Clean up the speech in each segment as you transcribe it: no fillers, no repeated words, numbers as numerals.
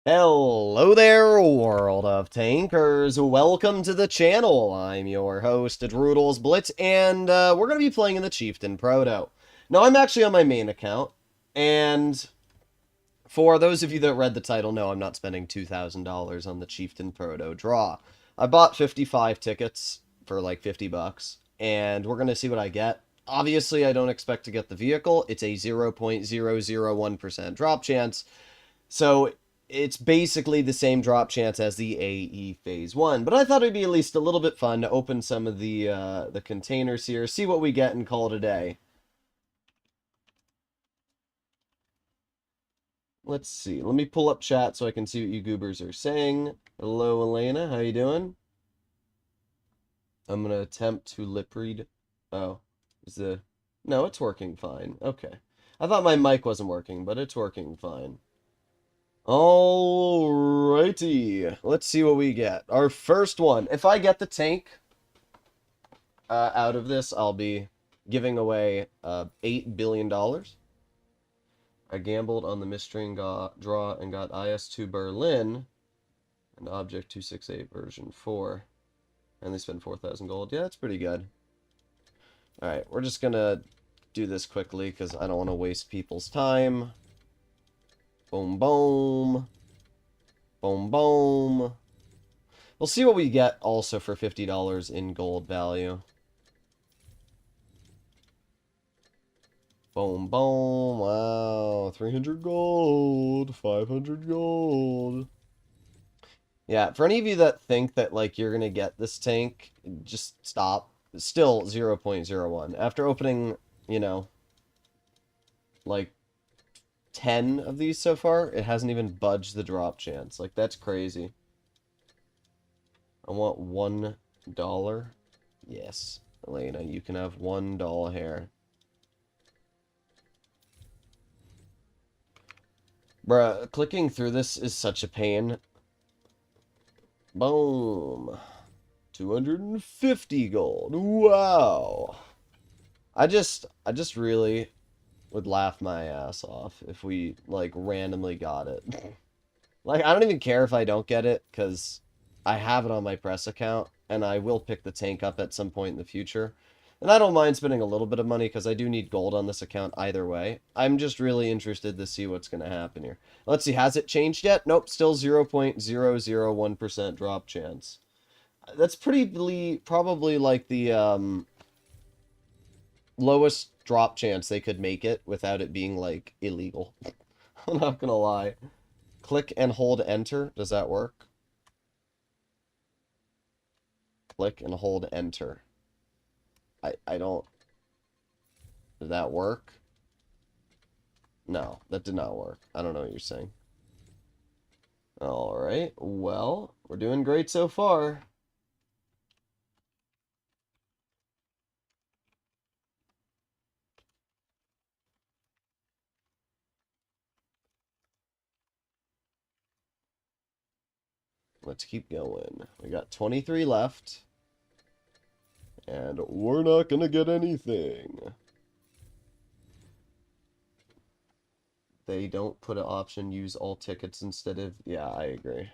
Hello there, world of tankers. Welcome to the channel. I'm your host, Droodles Blitz, and we're going to be playing in the Chieftain Proto. Now, I'm actually on my main account, and for those of you that read the title, no, I'm not spending $2,000 on the Chieftain Proto draw. I bought 55 tickets for like 50 bucks, and we're going to see what I get. Obviously, I don't expect to get the vehicle. It's a 0.001% drop chance. So it's basically the same drop chance as the AE Phase 1. But I thought it'd be at least a little bit fun to open some of the containers here, see what we get, and call it a day. Let's see. Let me pull up chat so I can see what you goobers are saying. Hello, Elena. How you doing? I'm going to attempt to lip read. Oh, is the... No, it's working fine. Okay. I thought my mic wasn't working, but it's working fine. Alrighty, let's see what we get. Our first one. If I get the tank out of this, I'll be giving away $8 billion. I gambled on the mystery draw and got IS-2 Berlin and Object 268 version 4. And they spend 4,000 gold. Yeah, that's pretty good. Alright, we're just gonna do this quickly because I don't want to waste people's time. Boom, boom. Boom, boom. We'll see what we get also for $50 in gold value. Boom, boom. Wow. 300 gold. 500 gold. Yeah, for any of you that think that, like, you're going to get this tank, just stop. It's still 0.01. After opening, you know, like, 10 of these so far, it hasn't even budged the drop chance. Like, that's crazy. I want $1. Yes, Elena, you can have $1 hair. Bruh, clicking through this is such a pain. Boom. 250 gold. Wow. I just really would laugh my ass off if we, like, randomly got it. Like, I don't even care if I don't get it, because I have it on my press account, and I will pick the tank up at some point in the future. And I don't mind spending a little bit of money, because I do need gold on this account either way. I'm just really interested to see what's going to happen here. Let's see, has it changed yet? Nope, still 0.001% drop chance. That's probably like the lowest drop chance they could make it without it being, like, illegal. I'm not gonna lie. Click and hold enter. Does that work? Click and hold enter. I don't... Did that work? No, that did not work. I don't know what you're saying. Alright, well, we're doing great so far. Let's keep going. We got 23 left. And we're not gonna get anything. They don't put an option, use all tickets instead of... Yeah, I agree.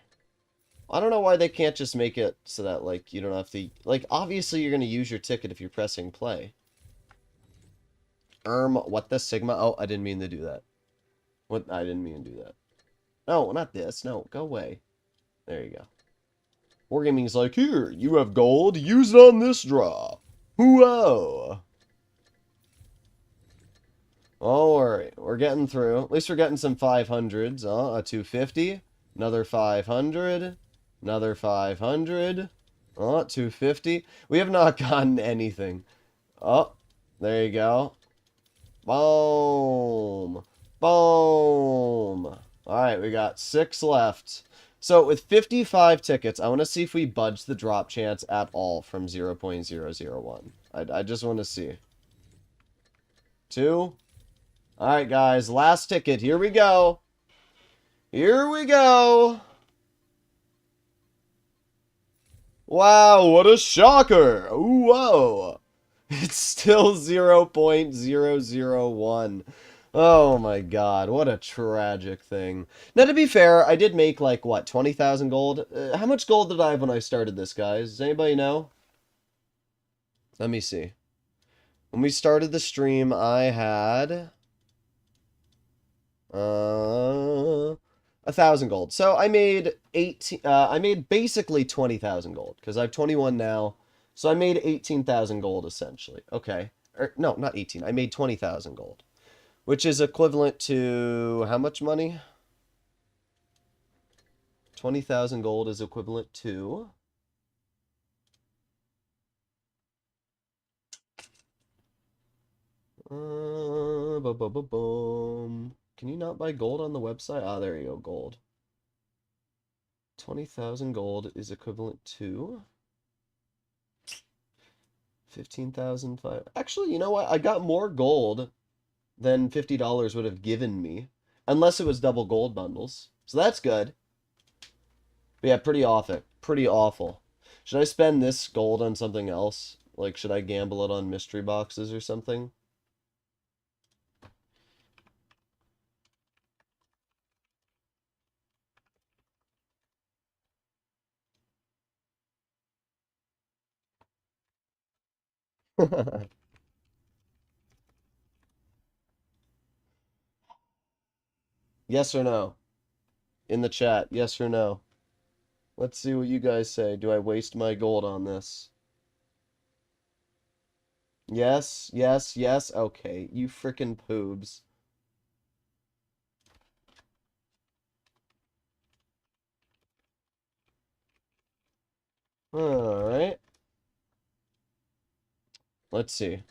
I don't know why they can't just make it so that, like, you don't have to... Like, obviously you're gonna use your ticket if you're pressing play. What the Sigma? Oh, I didn't mean to do that. What? I didn't mean to do that. No, not this. No, go away. There you go. Wargaming's like, here, you have gold, use it on this draw. Whoa. Alright, we're getting through. At least we're getting some 500s. A 250. Another 500. Another 500. 250. We have not gotten anything. Oh, there you go. Boom. Boom. Alright, we got 6 left. So, with 55 tickets, I want to see if we budge the drop chance at all from 0.001. I just want to see. 2. Alright, guys. Last ticket. Here we go. Here we go. Wow, what a shocker. Whoa. It's still 0.001. Oh my god, what a tragic thing. Now, to be fair, I did make like, what, 20,000 gold? How much gold did I have when I started this, guys? Does anybody know? Let me see. When we started the stream, I had uh 1,000 gold. So I made 18. I made basically 20,000 gold because I have 21 now. So I made 18,000 gold essentially. Okay, no, not 18. I made 20,000 gold, which is equivalent to how much money? 20,000 gold is equivalent to. Boom. Can you not buy gold on the website? Ah, there you go, gold. 20,000 gold is equivalent to 15,005. Actually, you know what? I got more gold than $50 would have given me, unless it was double gold bundles. So that's good. But yeah, pretty awful. Pretty awful. Should I spend this gold on something else? Like, should I gamble it on mystery boxes or something? Yes or no? In the chat, yes or no? Let's see what you guys say. Do I waste my gold on this? Yes, yes, yes. Okay, you frickin' poobs. Alright. Let's see.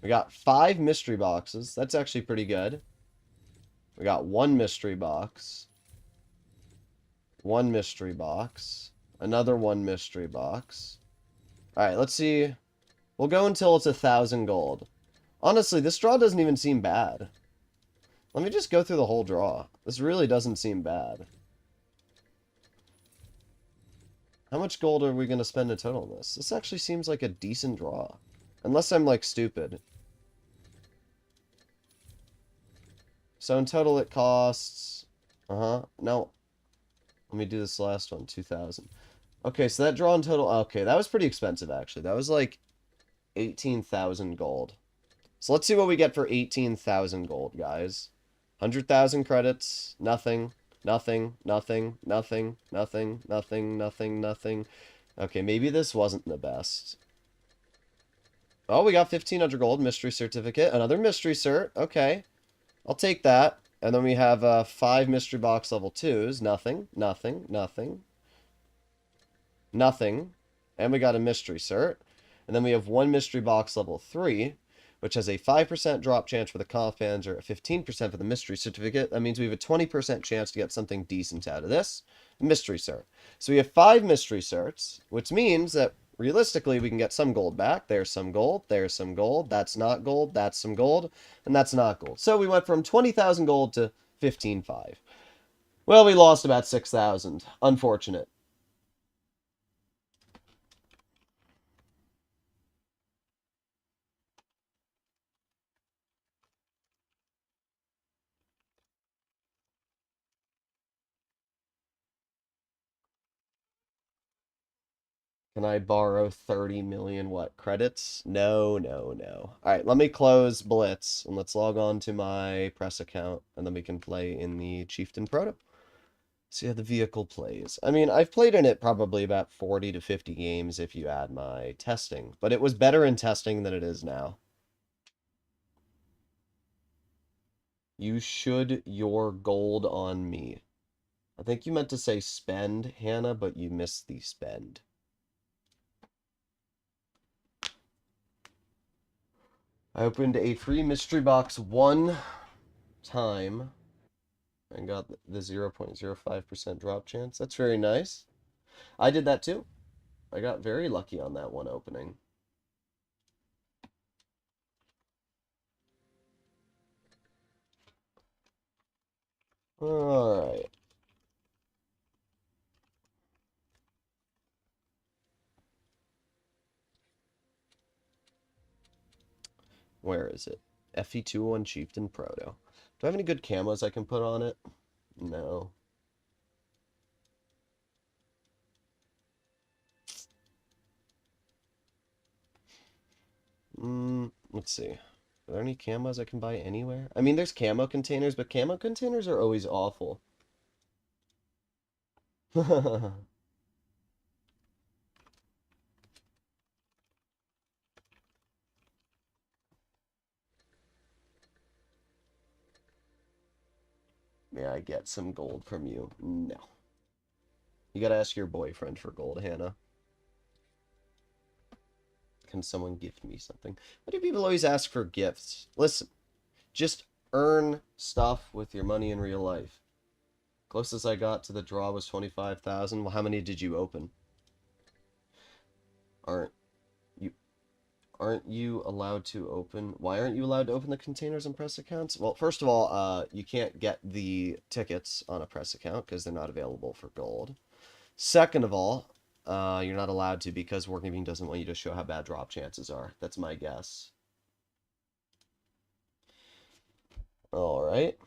We got 5 mystery boxes. That's actually pretty good. We got 1 mystery box. 1 mystery box. Another 1 mystery box. Alright, let's see. We'll go until it's 1,000 gold. Honestly, this draw doesn't even seem bad. Let me just go through the whole draw. This really doesn't seem bad. How much gold are we going to spend in total on this? This actually seems like a decent draw. Unless I'm, like, stupid. So in total it costs... No. Let me do this last one. 2,000. Okay, so that draw in total... Okay, that was pretty expensive, actually. That was, like, 18,000 gold. So let's see what we get for 18,000 gold, guys. 100,000 credits. Nothing. Nothing. Nothing. Nothing. Nothing. Nothing. Nothing. Nothing. Okay, maybe this wasn't the best. Oh, we got 1,500 gold. Mystery certificate. Another mystery cert. Okay. I'll take that. And then we have 5 mystery box level 2s. Nothing. Nothing. Nothing. Nothing. And we got a mystery cert. And then we have 1 mystery box level 3, which has a 5% drop chance for the comp fans or a 15% for the mystery certificate. That means we have a 20% chance to get something decent out of this. Mystery cert. So we have 5 mystery certs, which means that realistically we can get some gold back. There's some gold. There's some gold. That's not gold. That's some gold. And that's not gold. So we went from 20,000 gold to 15,500. Well, we lost about 6,000. Unfortunate. Can I borrow 30 million what credits? No, no, no. All right, let me close Blitz and let's log on to my press account and then we can play in the Chieftain Proto. See how the vehicle plays. I mean, I've played in it probably about 40 to 50 games if you add my testing, but it was better in testing than it is now. You should your gold on me. I think you meant to say spend, Hannah, but you missed the spend. I opened a free mystery box 1 time and got the 0.05% drop chance. That's very nice. I did that too. I got very lucky on that one opening. Alright. Where is it? FE2 on Chieftain Proto. Do I have any good camos I can put on it? No. Let's see. Are there any camos I can buy anywhere? I mean, there's camo containers, but camo containers are always awful. May I get some gold from you? No. You gotta ask your boyfriend for gold, Hannah. Can someone gift me something? Why do people always ask for gifts? Listen, just earn stuff with your money in real life. Closest I got to the draw was 25,000. Well, how many did you open? Aren't you allowed to open? Why aren't you allowed to open the containers on press accounts? Well, first of all, you can't get the tickets on a press account because they're not available for gold. Second of all, you're not allowed to because Wargaming doesn't want you to show how bad drop chances are. That's my guess. All right.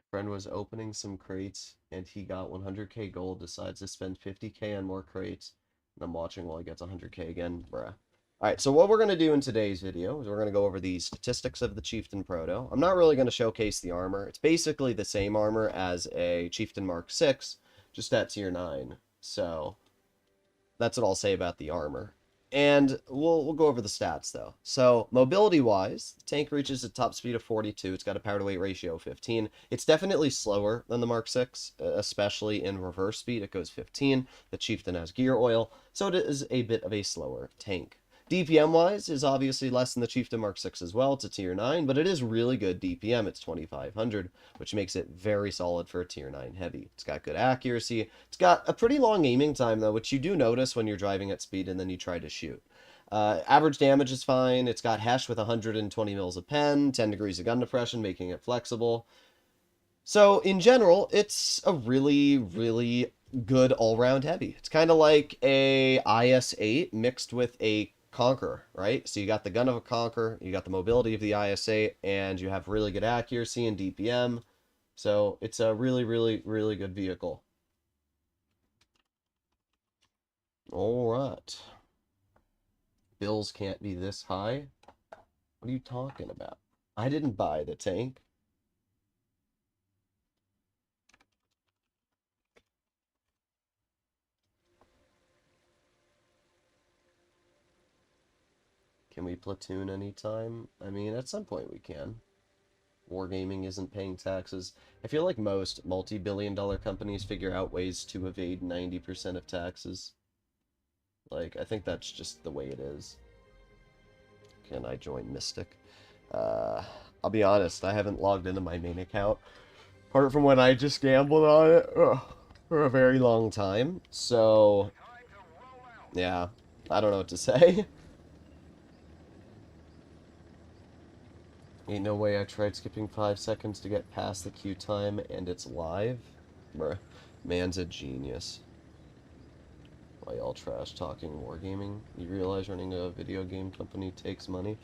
Friend was opening some crates and he got 100k gold, decides to spend 50k on more crates, and I'm watching while he gets 100k again, bruh. Alright, so what we're going to do in today's video is we're going to go over the statistics of the Chieftain Proto. I'm not really going to showcase the armor. It's basically the same armor as a Chieftain Mark 6, just at tier 9. So, that's what I'll say about the armor. And we'll go over the stats, though. So, mobility-wise, the tank reaches a top speed of 42. It's got a power-to-weight ratio of 15. It's definitely slower than the Mark 6, especially in reverse speed. It goes 15. The Chieftain has gear oil, so it is a bit of a slower tank. DPM-wise is obviously less than the Chieftain Mark 6 as well. It's a tier 9, but it is really good DPM. It's 2,500, which makes it very solid for a tier 9 heavy. It's got good accuracy. It's got a pretty long aiming time, though, which you do notice when you're driving at speed and then you try to shoot. Average damage is fine. It's got Hesh with 120 mils of pen, 10 degrees of gun depression, making it flexible. So, in general, it's a really, really good all-round heavy. It's kind of like a IS-8 mixed with a Conqueror, right? So you got the gun of a Conqueror, you got the mobility of the IS-8, and you have really good accuracy and DPM. So it's a really, really, really good vehicle. All right. Bills can't be this high. What are you talking about? I didn't buy the tank. Can we platoon anytime? I mean, at some point we can. Wargaming isn't paying taxes. I feel like most multi-billion-dollar companies figure out ways to evade 90% of taxes. Like, I think that's just the way it is. Can I join Mystic? I'll be honest, I haven't logged into my main account, apart from when I just gambled on it, for a very long time. So, yeah, I don't know what to say. Ain't no way I tried skipping 5 seconds to get past the queue time and it's live. Bruh, man's a genius. Why y'all trash talking wargaming? You realize running a video game company takes money?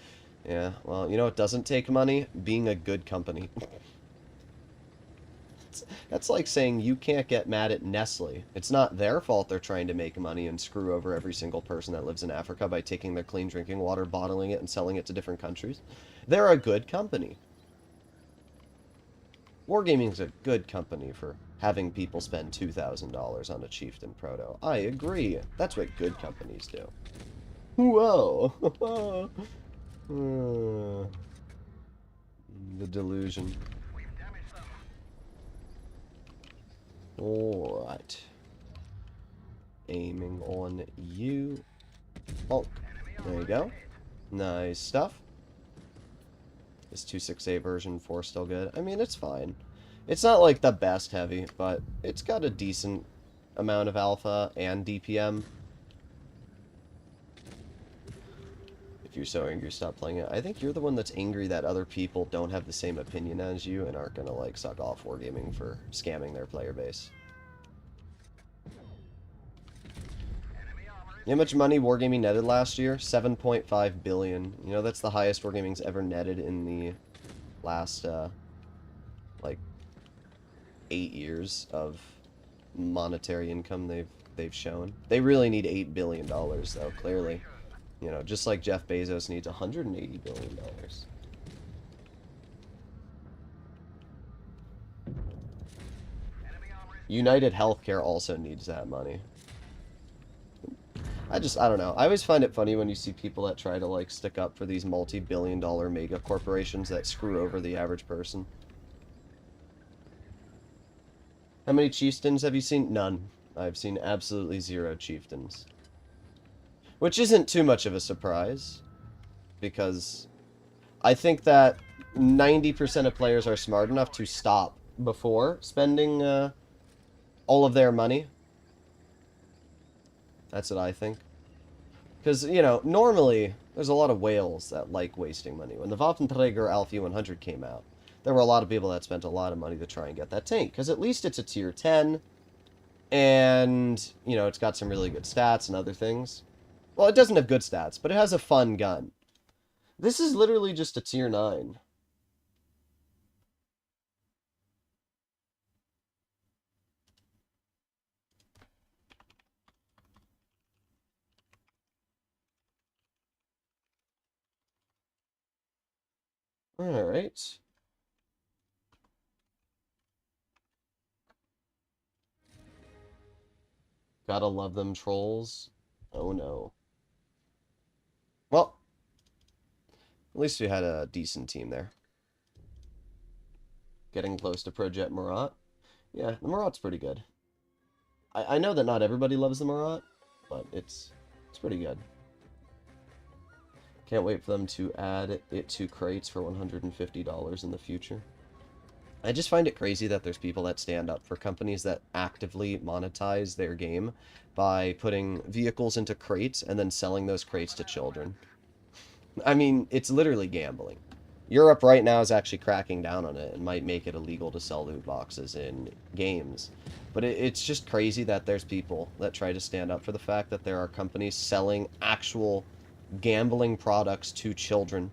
Yeah, well, you know what doesn't take money? Being a good company. That's like saying you can't get mad at Nestle. It's not their fault they're trying to make money and screw over every single person that lives in Africa by taking their clean drinking water, bottling it, and selling it to different countries. They're a good company. Wargaming's a good company for having people spend $2,000 on a Chieftain Proto. I agree. That's what good companies do. Whoa! The delusion. Alright. Aiming on you. Oh, there you go. Nice stuff. Is 2.6a version 4 still good? I mean, it's fine. It's not like the best heavy, but it's got a decent amount of alpha and DPM. If you're so angry, stop playing it. I think you're the one that's angry that other people don't have the same opinion as you and aren't gonna, like, suck off Wargaming for scamming their player base. You know how much money Wargaming netted last year? 7.5 billion. You know, that's the highest Wargaming's ever netted in the last, like, 8 years of monetary income they've shown. They really need $8 billion, though, clearly. You know, just like Jeff Bezos needs $180 billion. United Healthcare also needs that money. I don't know. I always find it funny when you see people that try to, like, stick up for these multi-billion-dollar mega corporations that screw over the average person. How many chieftains have you seen? None. I've seen absolutely 0 chieftains. Which isn't too much of a surprise, because I think that 90% of players are smart enough to stop before spending all of their money. That's what I think. Because, you know, normally, there's a lot of whales that like wasting money. When the Waffenträger Alpha 100 came out, there were a lot of people that spent a lot of money to try and get that tank. Because at least it's a tier 10, and, you know, it's got some really good stats and other things. Well, it doesn't have good stats, but it has a fun gun. This is literally just a tier 9. Alright. Gotta love them trolls. Oh no. Well, at least we had a decent team there. Getting close to Projet Murat. Yeah, the Murat's pretty good. I know that not everybody loves the Murat, but it's pretty good. Can't wait for them to add it to crates for $150 in the future. I just find it crazy that there's people that stand up for companies that actively monetize their game by putting vehicles into crates and then selling those crates to children. I mean, it's literally gambling. Europe right now is actually cracking down on it and might make it illegal to sell loot boxes in games. But it's just crazy that there's people that try to stand up for the fact that there are companies selling actual gambling products to children.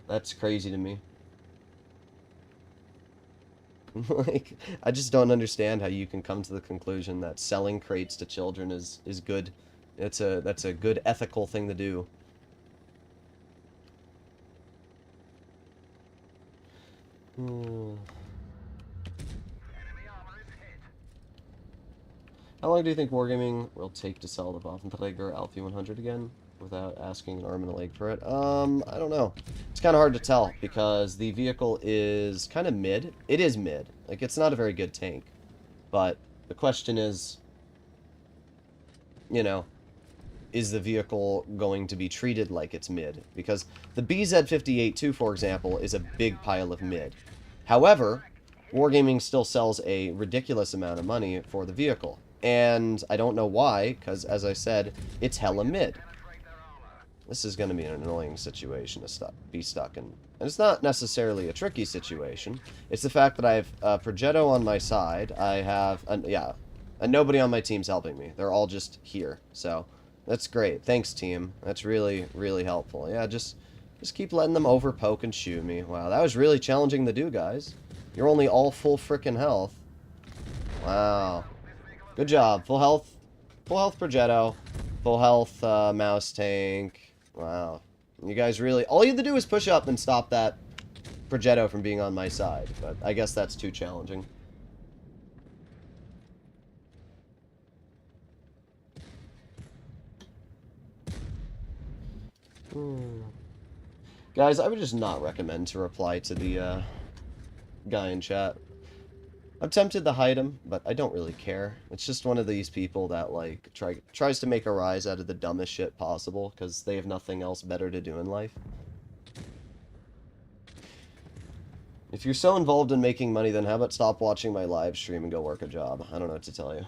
That's crazy to me. Like, I just don't understand how you can come to the conclusion that selling crates to children is good. That's a good ethical thing to do. How long do you think Wargaming will take to sell the Waffenträger Alpha 100 again without asking an arm and a leg for it? I don't know. It's kind of hard to tell because the vehicle is kind of mid. It is mid. Like, it's not a very good tank. But the question is, you know, is the vehicle going to be treated like it's mid? Because the BZ-58-2, for example, is a big pile of mid. However, Wargaming still sells a ridiculous amount of money for the vehicle. And I don't know why, because, as I said, it's hella mid. This is going to be an annoying situation to be stuck in. And it's not necessarily a tricky situation. It's the fact that I have Progetto on my side. I have, and nobody on my team's helping me. They're all just here. So, that's great. Thanks, team. That's really, really helpful. Yeah, just keep letting them overpoke and shoot me. Wow, that was really challenging to do, guys. You're only all full frickin' health. Wow. Good job. Full health Progetto. Full health mouse tank. Wow. You guys really... All you have to do is push up and stop that Progetto from being on my side. But I guess that's too challenging. Guys, I would just not recommend to reply to the guy in chat. I'm tempted to hide him, but I don't really care. It's just one of these people that, like, tries to make a rise out of the dumbest shit possible, because they have nothing else better to do in life. If you're so involved in making money, then how about stop watching my live stream and go work a job? I don't know what to tell you.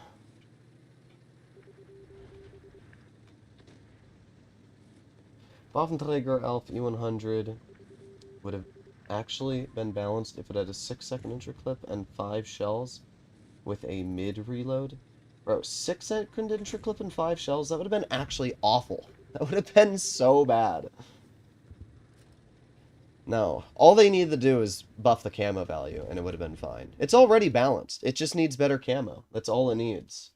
Waffenträger Alpha E100 would have actually been balanced if it had a 6-second intro clip and 5 shells with a mid reload. Bro, 6-second intro clip and 5 shells? That would have been actually awful. That would have been so bad. No. All they needed to do is buff the camo value, and it would have been fine. It's already balanced. It just needs better camo. That's all it needs.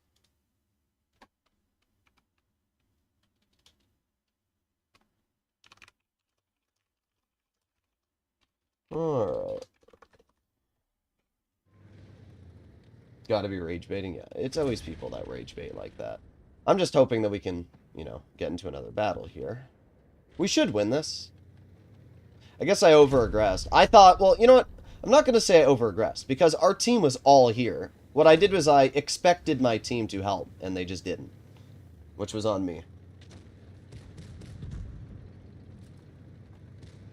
Alright. Gotta be rage baiting? Yeah, it's always people that rage bait like that. I'm just hoping that we can, you know, get into another battle here. We should win this. I guess I over-aggressed. I thought, well, you know what? I'm not going to say I over-aggressed, because our team was all here. What I did was I expected my team to help, and they just didn't. Which was on me.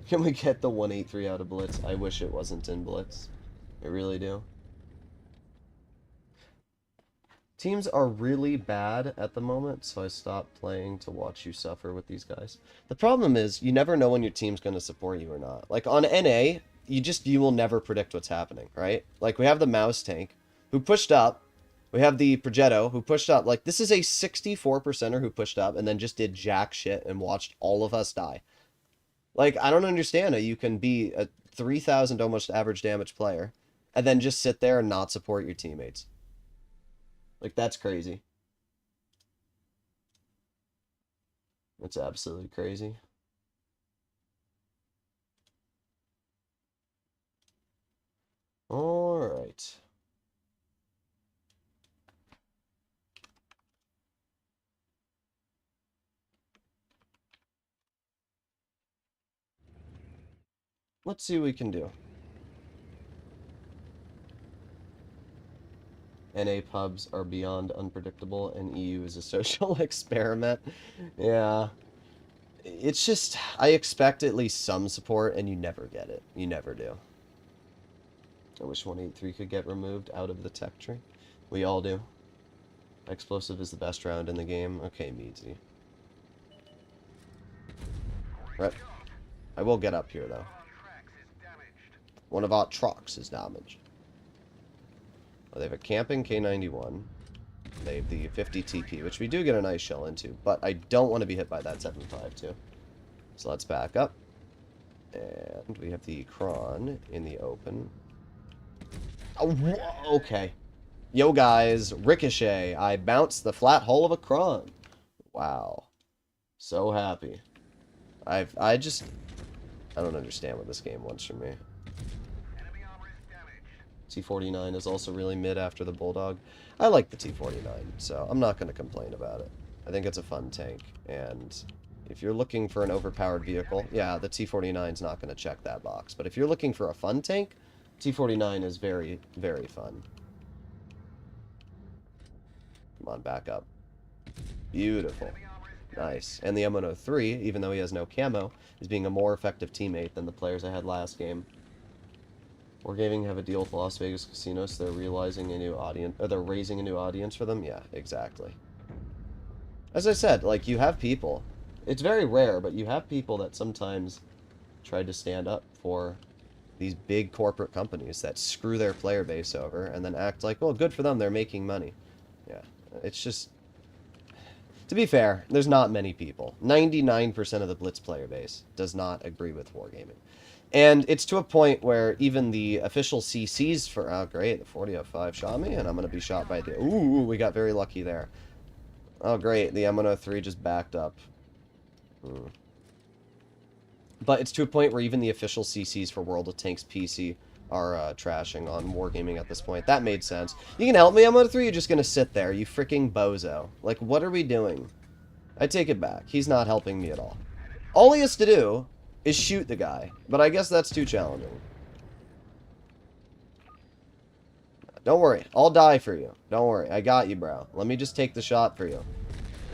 Can we get the 183 out of Blitz? I wish it wasn't in Blitz. I really do. Teams are really bad at the moment, so I stopped playing to watch you suffer with these guys. The problem is, you never know when your team's going to support you or not. Like, on NA, you will never predict what's happening, right? Like, we have the Mouse Tank, who pushed up. We have the Progetto, who pushed up. Like, this is a 64%er who pushed up and then just did jack shit and watched all of us die. Like, I don't understand how you can be a 3,000 almost average damage player and then just sit there and not support your teammates. Like, that's crazy. That's absolutely crazy. Alright. Let's see what we can do. NA pubs are beyond unpredictable, and EU is a social experiment. Yeah. It's just, I expect at least some support, and you never get it. You never do. I wish 183 could get removed out of the tech tree. We all do. Explosive is the best round in the game. Okay, Meadsy. Right. I will get up here, though. One of our trucks is damaged. They have a camping K91. They have the 50 TP, which we do get a nice shell into, but I don't want to be hit by that 7.52. So let's back up. And we have the Kron in the open. Oh, okay. Yo, guys. Ricochet. I bounced the flat hull of a Kron. Wow. So happy. I don't understand what this game wants from me. T49 is also really mid after the Bulldog. I like the T49, so I'm not going to complain about it. I think it's a fun tank, and if you're looking for an overpowered vehicle, yeah, the T49 is not going to check that box. But if you're looking for a fun tank, T49 is very, very fun. Come on, back up. Beautiful. Nice. And the M103, even though he has no camo, is being a more effective teammate than the players I had last game. Wargaming have a deal with Las Vegas casinos, so they're realizing a new audience, or they're raising a new audience for them? Yeah, exactly. As I said, like, you have people. It's very rare, but you have people that sometimes try to stand up for these big corporate companies that screw their player base over and then act like, well, good for them, they're making money. Yeah, it's just... To be fair, there's not many people. 99% of the Blitz player base does not agree with Wargaming. And it's to a point where even the official CCs for... Oh, great, the 4005 shot me, and I'm going to be shot by the... Ooh, we got very lucky there. Oh, great, the M103 just backed up. But it's to a point where even the official CCs for World of Tanks PC are trashing on Wargaming at this point. That made sense. You can help me, M103? You're just going to sit there, you freaking bozo. Like, what are we doing? I take it back. He's not helping me at all. All he has to do is shoot the guy, but I guess that's too challenging. Don't worry, I'll die for you. Don't worry, I got you, bro. Let me just take the shot for you.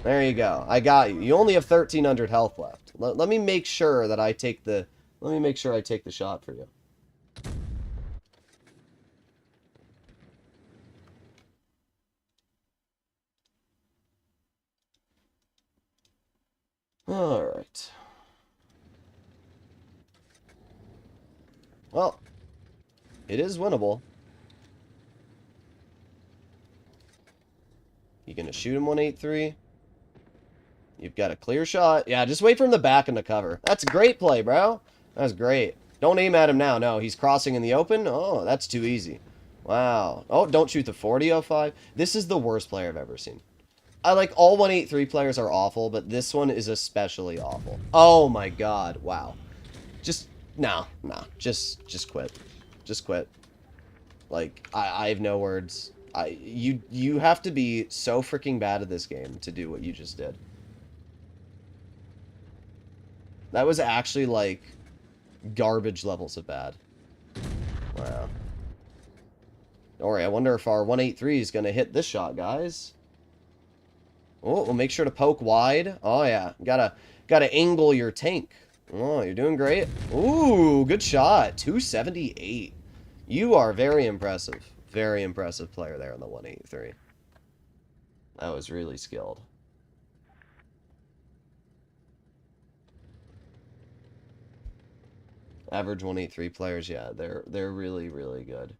There you go, I got you. You only have 1,300 health left. Let me make sure that I take the... Let me make sure I take the shot for you. Alright. Well, it is winnable. You gonna shoot him 183? You've got a clear shot. Yeah, just wait for him to back into cover. That's a great play, bro. That's great. Don't aim at him now. No, he's crossing in the open. Oh, that's too easy. Wow. Oh, don't shoot the 40-05. This is the worst player I've ever seen. I like all 183 players are awful, but this one is especially awful. Oh my god. Wow. Just no. Just quit. Just quit. Like I have no words. You have to be so freaking bad at this game to do what you just did. That was actually like garbage levels of bad. Wow. Don't worry, I wonder if our 183 is going to hit this shot, guys. Oh, we'll make sure to poke wide. Oh, yeah. Gotta angle your tank. Oh, you're doing great. Ooh, good shot. 278. You are very impressive. Very impressive player there on the 183. That was really skilled. Average 183 players, yeah, they're really, really good.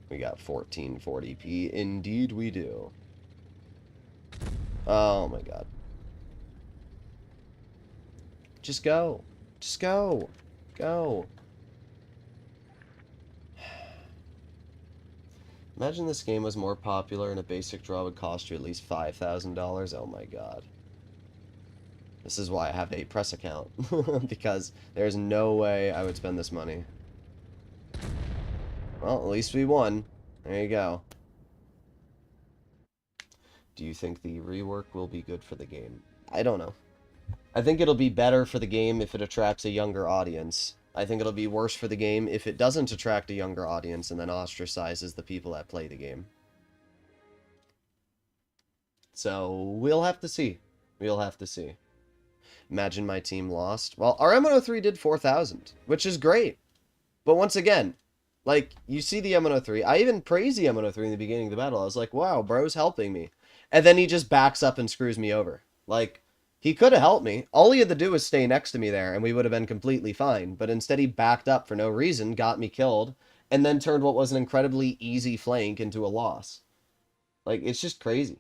We got 1440p. Indeed we do. Oh my god. Just go. Just go. Go. Imagine this game was more popular and a basic draw would cost you at least $5,000. Oh my god. This is why I have a press account. Because there's no way I would spend this money. Well, at least we won. There you go. Do you think the rework will be good for the game? I don't know. I think it'll be better for the game if it attracts a younger audience. I think it'll be worse for the game if it doesn't attract a younger audience and then ostracizes the people that play the game. So, we'll have to see. We'll have to see. Imagine my team lost. Well, our M103 did 4,000, which is great. But once again, like, you see the M103. I even praised the M103 in the beginning of the battle. I was like, wow, bro's helping me. And then he just backs up and screws me over. Like, he could have helped me. All he had to do was stay next to me there, and we would have been completely fine. But instead he backed up for no reason, got me killed, and then turned what was an incredibly easy flank into a loss. Like, it's just crazy.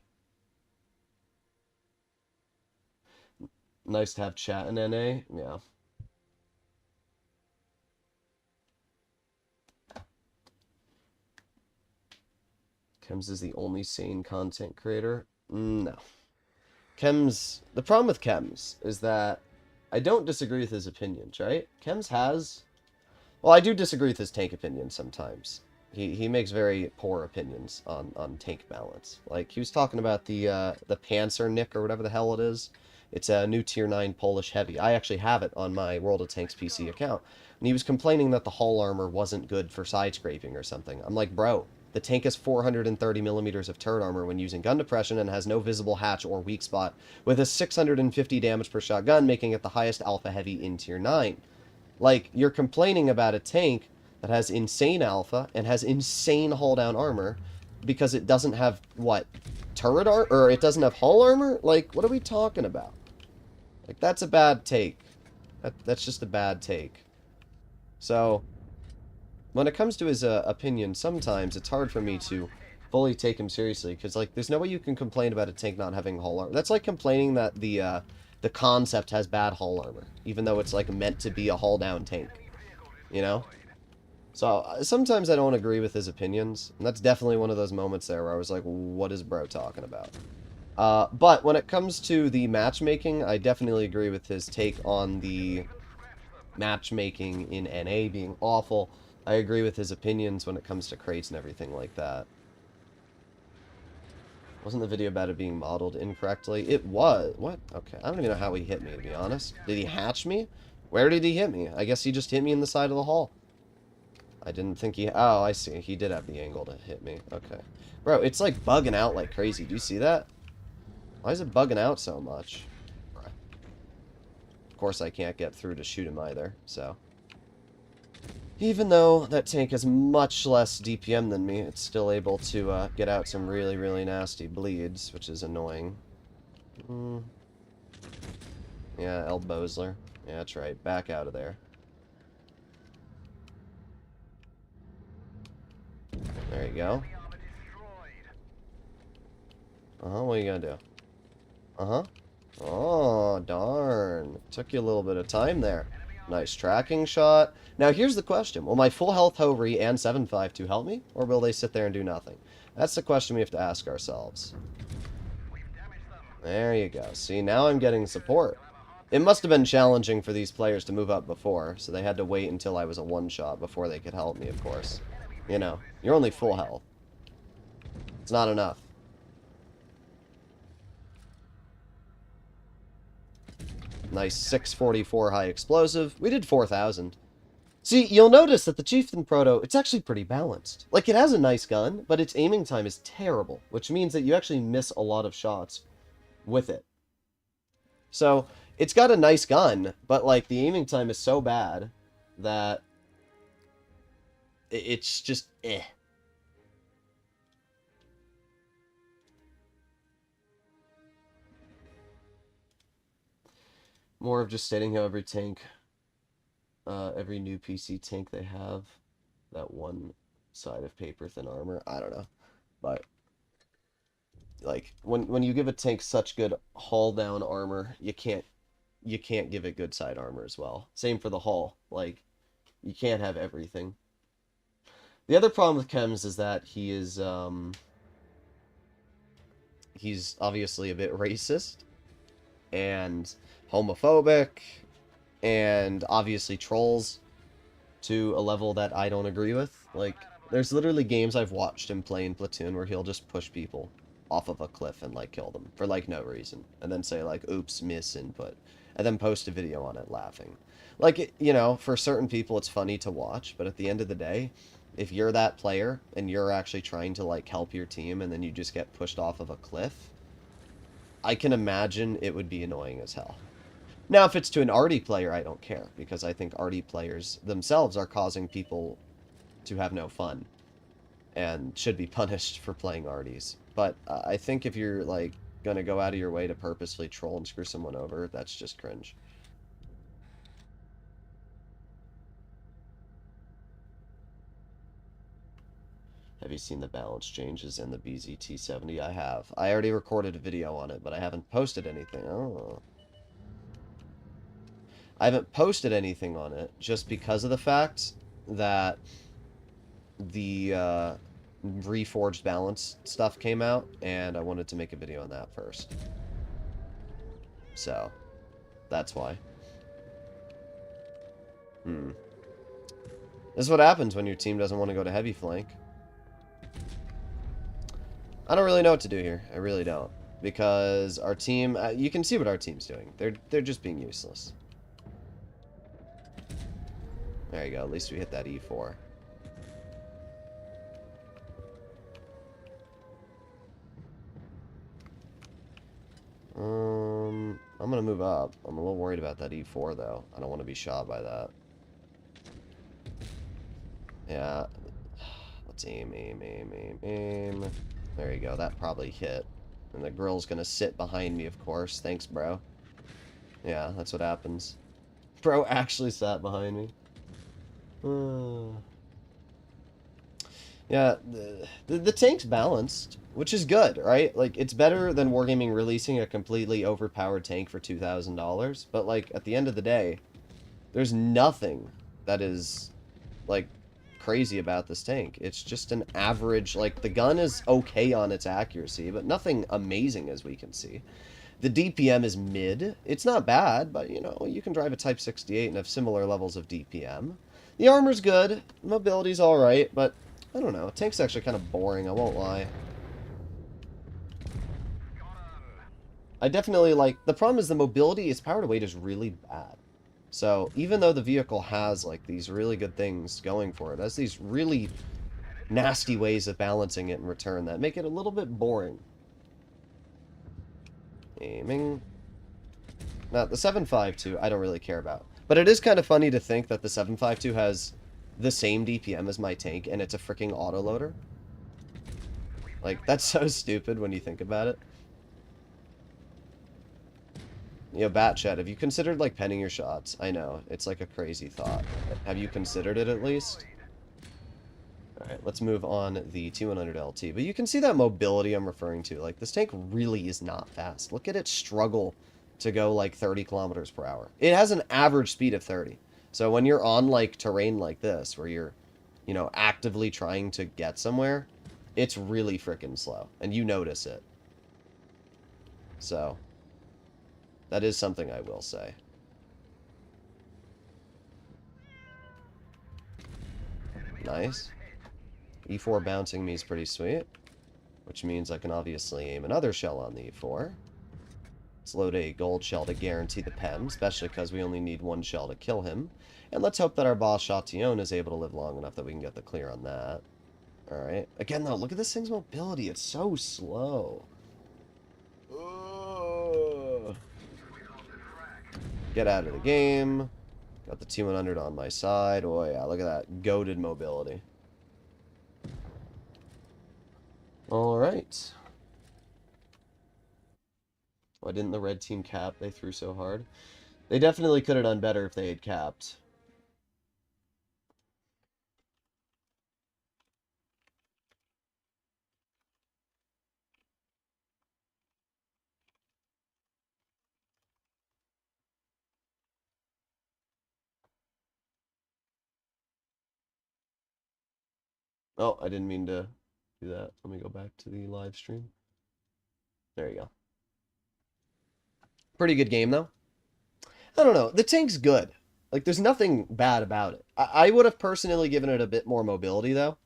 Nice to have chat in NA. Yeah. Chems is the only sane content creator? No. Chems, the problem with Chems is that I don't disagree with his opinions, right? Chems has... Well, I do disagree with his tank opinions sometimes. He makes very poor opinions on tank balance. Like, he was talking about the Panzernik or whatever the hell it is. It's a new Tier 9 Polish heavy. I actually have it on my World of Tanks PC account. And he was complaining that the hull armor wasn't good for side scraping or something. I'm like, bro, the tank has 430 millimeters of turret armor when using gun depression and has no visible hatch or weak spot, with a 650 damage per shot gun, making it the highest alpha heavy in Tier 9. Like, you're complaining about a tank that has insane alpha and has insane hull down armor because it doesn't have, what, turret armor? Or it doesn't have hull armor? Like, what are we talking about? Like, that's a bad take. That's just a bad take. So, when it comes to his opinion, sometimes it's hard for me to fully take him seriously, because, like, there's no way you can complain about a tank not having hull armor. That's like complaining that the concept has bad hull armor, even though it's, like, meant to be a hull-down tank. You know? So, sometimes I don't agree with his opinions, and that's definitely one of those moments there where I was like, what is bro talking about? But when it comes to the matchmaking, I definitely agree with his take on the matchmaking in NA being awful. I agree with his opinions when it comes to crates and everything like that. Wasn't the video about it being modeled incorrectly? It was. What? Okay. I don't even know how he hit me, to be honest. Did he hatch me? Where did he hit me? I guess he just hit me in the side of the hull. I didn't think he... Oh, I see. He did have the angle to hit me. Okay. Bro, it's like bugging out like crazy. Do you see that? Why is it bugging out so much? Of course, I can't get through to shoot him either, so... Even though that tank has much less DPM than me, it's still able to get out some really, really nasty bleeds, which is annoying. Mm. Yeah, El Bosler. Yeah, that's right. Back out of there. There you go. Uh-huh, what are you gonna do? Uh-huh. Oh, darn. Took you a little bit of time there. Nice tracking shot. Now, here's the question. Will my full health Ho-Re and 7.52 help me? Or will they sit there and do nothing? That's the question we have to ask ourselves. There you go. See, now I'm getting support. It must have been challenging for these players to move up before, so they had to wait until I was a one-shot before they could help me, of course. You know, you're only full health. It's not enough. Nice 644 high explosive. We did 4,000. See, you'll notice that the Chieftain Proto, it's actually pretty balanced. Like, it has a nice gun, but its aiming time is terrible, which means that you actually miss a lot of shots with it. So, it's got a nice gun, but, like, the aiming time is so bad that it's just eh. More of just stating how every tank, every new PC tank they have, that one side of paper thin armor. I don't know, but like when you give a tank such good hull down armor, you can't give it good side armor as well. Same for the hull. Like you can't have everything. The other problem with Chems is that he's obviously a bit racist and homophobic and obviously trolls to a level that I don't agree with. Like, there's literally games I've watched him play in Platoon where he'll just push people off of a cliff and, like, kill them for, like, no reason. And then say, like, oops, miss input. And then post a video on it laughing. Like, you know, for certain people it's funny to watch, but at the end of the day, if you're that player and you're actually trying to, like, help your team and then you just get pushed off of a cliff, I can imagine it would be annoying as hell. Now, if it's to an arty player, I don't care, because I think arty players themselves are causing people to have no fun, and should be punished for playing arties. But I think if you're, like, gonna go out of your way to purposefully troll and screw someone over, that's just cringe. Have you seen the balance changes in the BZT-70? I have. I already recorded a video on it, but I haven't posted anything. Oh. I haven't posted anything on it just because of the fact that the reforged balance stuff came out, and I wanted to make a video on that first. So, that's why. This is what happens when your team doesn't want to go to heavy flank. I don't really know what to do here. I really don't. Because our team, you can see what our team's doing. They're just being useless. There you go. At least we hit that E4. I'm gonna move up. I'm a little worried about that E4 though. I don't want to be shot by that. Yeah. Let's aim. There you go. That probably hit. And the grill's gonna sit behind me, of course. Thanks, bro. Yeah, that's what happens. Bro actually sat behind me. Yeah, the tank's balanced, which is good, right? Like, it's better than Wargaming releasing a completely overpowered tank for $2,000, but, like, at the end of the day, there's nothing that is, like, crazy about this tank. It's just an average, like, the gun is okay on its accuracy, but nothing amazing as we can see. The DPM is mid. It's not bad, but, you know, you can drive a Type 68 and have similar levels of DPM. The armor's good, mobility's alright, but I don't know. Tank's actually kind of boring, I won't lie. I definitely like... The problem is the mobility, its power to weight is really bad. So, even though the vehicle has, like, these really good things going for it, it has these really nasty ways of balancing it in return that make it a little bit boring. Aiming. Now, the 7.52, I don't really care about. But it is kind of funny to think that the 7.52 has the same DPM as my tank, and it's a freaking autoloader. Like, that's so stupid when you think about it. You know, Batchat, have you considered, like, penning your shots? I know, it's like a crazy thought. Have you considered it at least? Alright, let's move on the T100 LT. But you can see that mobility I'm referring to. Like, this tank really is not fast. Look at it struggle to go, like, 30 kilometers per hour. It has an average speed of 30. So when you're on, like, terrain like this, where you're, you know, actively trying to get somewhere, it's really freaking slow. And you notice it. So, that is something I will say. Nice. E4 bouncing me is pretty sweet, which means I can obviously aim another shell on the E4. Let's load a gold shell to guarantee the pen, especially because we only need one shell to kill him. And let's hope that our boss Cheiftain is able to live long enough that we can get the clear on that. Alright. Again, though, look at this thing's mobility. It's so slow. Ugh. Get out of the game. Got the T100 on my side. Oh, yeah, look at that. Goated mobility. Alright. Why didn't the red team cap? They threw so hard. They definitely could have done better if they had capped. Oh, I didn't mean to do that. Let me go back to the live stream. There you go. Pretty good game, though. I don't know. The tank's good. Like, there's nothing bad about it. I would have personally given it a bit more mobility, though.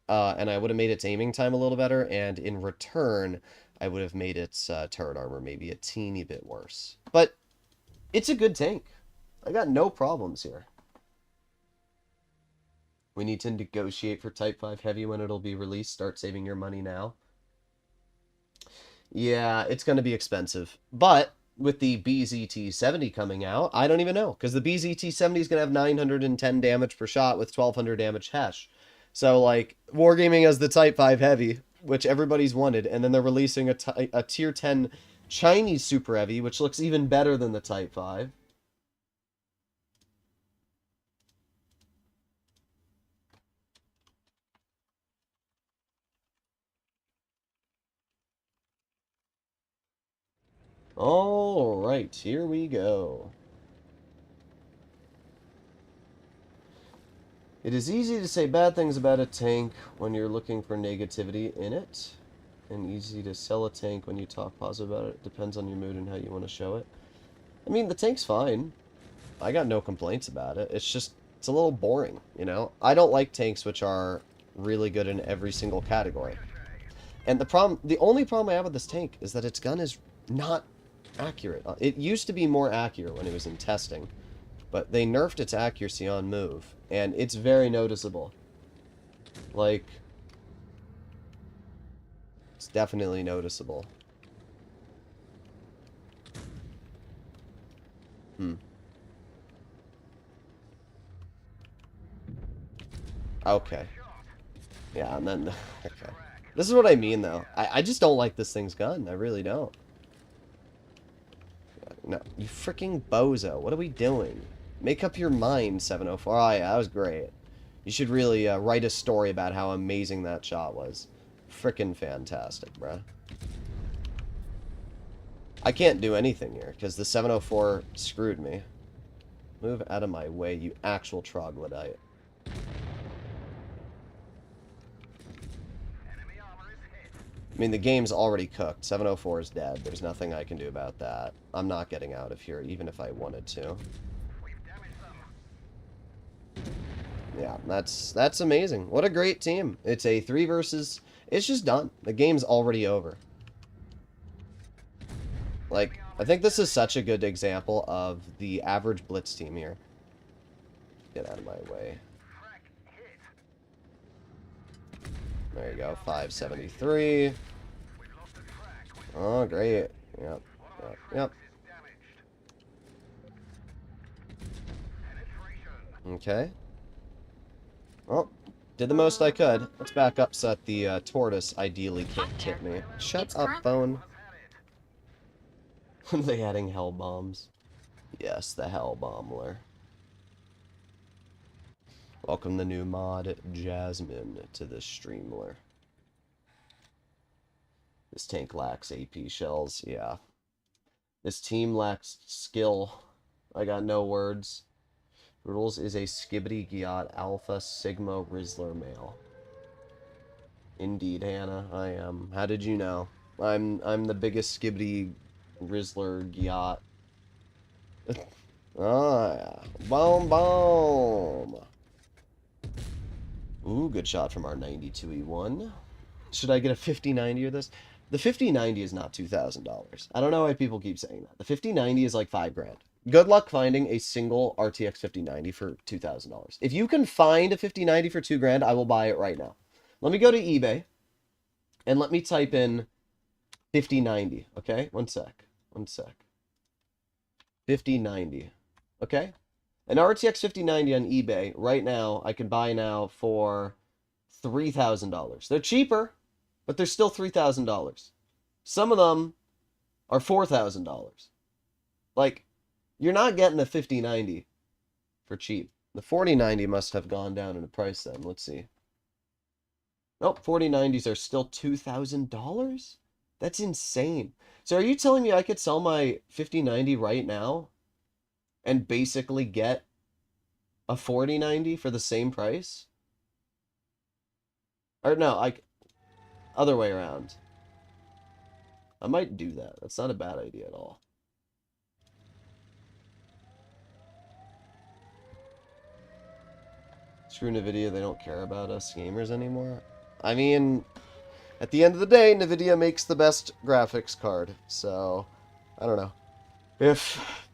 And I would have made its aiming time a little better. And in return, I would have made its turret armor maybe a teeny bit worse. But it's a good tank. I got no problems here. We need to negotiate for Type 5 Heavy when it'll be released. Start saving your money now. Yeah, it's going to be expensive. But with the BZT-70 coming out, I don't even know. Because the BZT-70 is going to have 910 damage per shot with 1200 damage hash. So, like, Wargaming has the Type 5 Heavy, which everybody's wanted. And then they're releasing a Tier 10 Chinese Super Heavy, which looks even better than the Type 5. Alright, here we go. It is easy to say bad things about a tank when you're looking for negativity in it, and easy to sell a tank when you talk positive about it. It depends on your mood and how you want to show it. I mean, the tank's fine. I got no complaints about it. It's just, it's a little boring, you know? I don't like tanks which are really good in every single category. And the only problem I have with this tank is that its gun is not accurate. It used to be more accurate when it was in testing, but they nerfed its accuracy on move, and it's very noticeable. Like, it's definitely noticeable. Okay. Yeah, and then, okay. This is what I mean, though. I just don't like this thing's gun. I really don't. No, you freaking bozo. What are we doing? Make up your mind, 704. Oh, yeah, that was great. You should really write a story about how amazing that shot was. Freaking fantastic, bruh. I can't do anything here, because the 704 screwed me. Move out of my way, you actual troglodyte. I mean, the game's already cooked. 704 is dead. There's nothing I can do about that. I'm not getting out of here, even if I wanted to. Yeah, that's amazing. What a great team. It's a 3 versus... It's just done. The game's already over. Like, I think this is such a good example of the average Blitz team here. Get out of my way. There you go, 573. Oh, great. Yep, yep, yep. Okay. Well, did the most I could. Let's back up so that the tortoise ideally can't hit me. Shut up, phone. Are they adding hell bombs? Yes, the hell bombler. Welcome the new mod, Jasmine, to this streamler. This tank lacks AP shells, yeah. This team lacks skill. I got no words. Droodles is a Skibbity Giat Alpha Sigma Rizzler male. Indeed, Hannah, I am. How did you know? I'm the biggest Skibbity Rizzler Giat. Oh, yeah. Boom, boom. Ooh, good shot from our 92E1. Should I get a 5090 or this? The 5090 is not $2,000. I don't know why people keep saying that. The 5090 is like $5,000. Good luck finding a single RTX 5090 for $2,000. If you can find a 5090 for $2,000, I will buy it right now. Let me go to eBay and let me type in 5090. Okay, one sec. 5090. Okay, an RTX 5090 on eBay right now I can buy now for $3,000. They're cheaper, but they're still $3,000. Some of them are $4,000. Like, you're not getting a 5090 for cheap. The 4090 must have gone down in the price then. Let's see. Nope, 4090s are still $2,000? That's insane. So are you telling me I could sell my 5090 right now and basically get a 4090 for the same price? Or no, other way around. I might do that. That's not a bad idea at all. Screw NVIDIA, they don't care about us gamers anymore. I mean, at the end of the day, NVIDIA makes the best graphics card. So, I don't know. If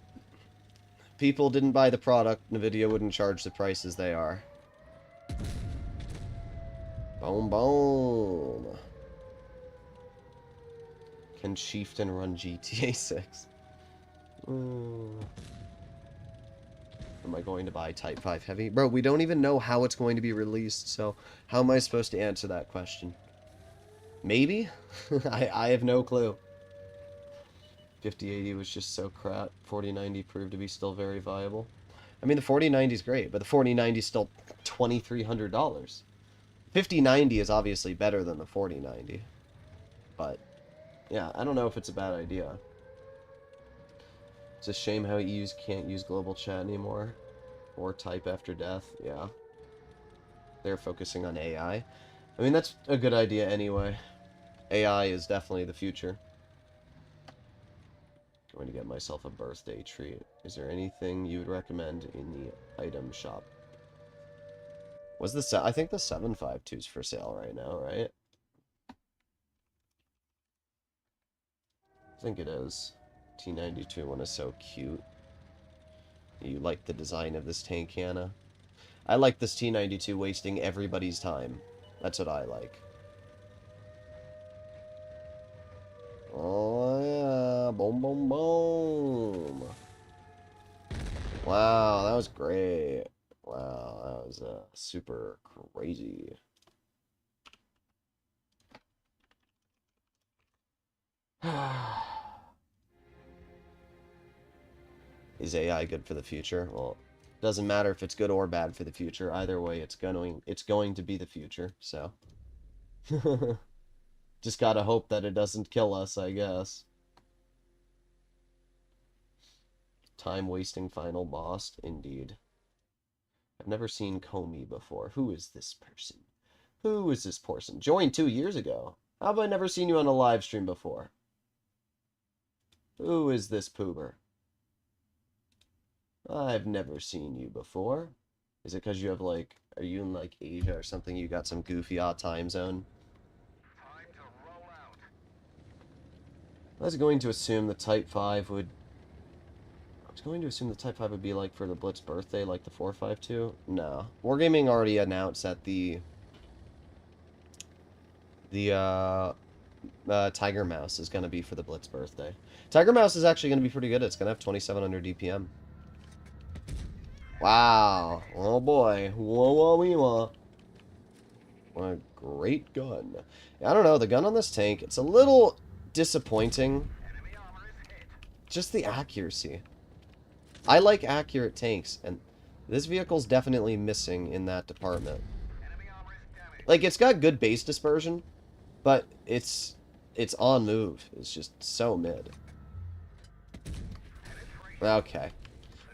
people didn't buy the product, NVIDIA wouldn't charge the prices they are. Boom, boom. Can Chieftain run GTA 6? Am I going to buy Type 5 Heavy? Bro, we don't even know how it's going to be released, so how am I supposed to answer that question? Maybe? I have no clue. 5080 was just so crap. 4090 proved to be still very viable. I mean, the 4090 is great, but the 4090 is still $2,300. 5090 is obviously better than the 4090. But, yeah, I don't know if it's a bad idea. It's a shame how EUs can't use global chat anymore. Or type after death, yeah. They're focusing on AI. I mean, that's a good idea anyway. AI is definitely the future. Going to get myself a birthday treat. Is there anything you would recommend in the item shop? Was the I think the 752 is for sale right now, right? I think it is. T92 one is so cute. You like the design of this tank, Hannah? I like this T92 wasting everybody's time. That's what I like. Oh yeah, boom, boom, boom. Wow, that was great. Wow, that was super crazy. Is AI good for the future? Well, it doesn't matter if it's good or bad for the future. Either way, it's going to be the future. So, just gotta hope that it doesn't kill us, I guess. Time-wasting final boss, indeed. I've never seen Comey before. Who is this person? Who is this person? Joined 2 years ago. How have I never seen you on a live stream before? Who is this poober? I've never seen you before. Is it because you have, like, are you in, like, Asia or something? You got some goofy odd time zone? Time to roll out. I was going to assume the Type 5 would... I was going to assume the Type 5 would be, like, for the Blitz birthday, like the 452. No. Wargaming already announced that the Tiger Mouse is going to be for the Blitz birthday. Tiger Mouse is actually going to be pretty good. It's going to have 2700 DPM. Wow. Oh boy. Whoa, whoa, wee, whoa. What a great gun. I don't know. The gun on this tank, it's a little disappointing just the accuracy. I like accurate tanks, and this vehicle's definitely missing in that department. Like, it's got good base dispersion, but it's on move. It's just so mid. Okay.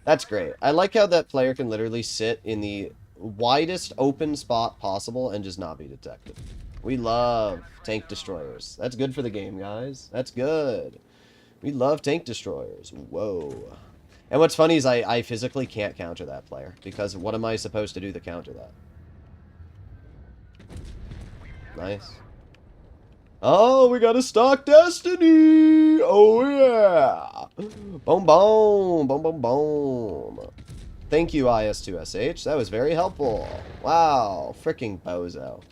That's great. I like how that player can literally sit in the widest open spot possible and just not be detected. We love tank destroyers. That's good for the game, guys. That's good. We love tank destroyers. Whoa. And what's funny is I physically can't counter that player, because what am I supposed to do to counter that? Nice. Oh, we got a stock destiny! Oh, yeah! Boom, boom! Boom, boom, boom! Thank you, IS2SH. That was very helpful. Wow. Freaking bozo.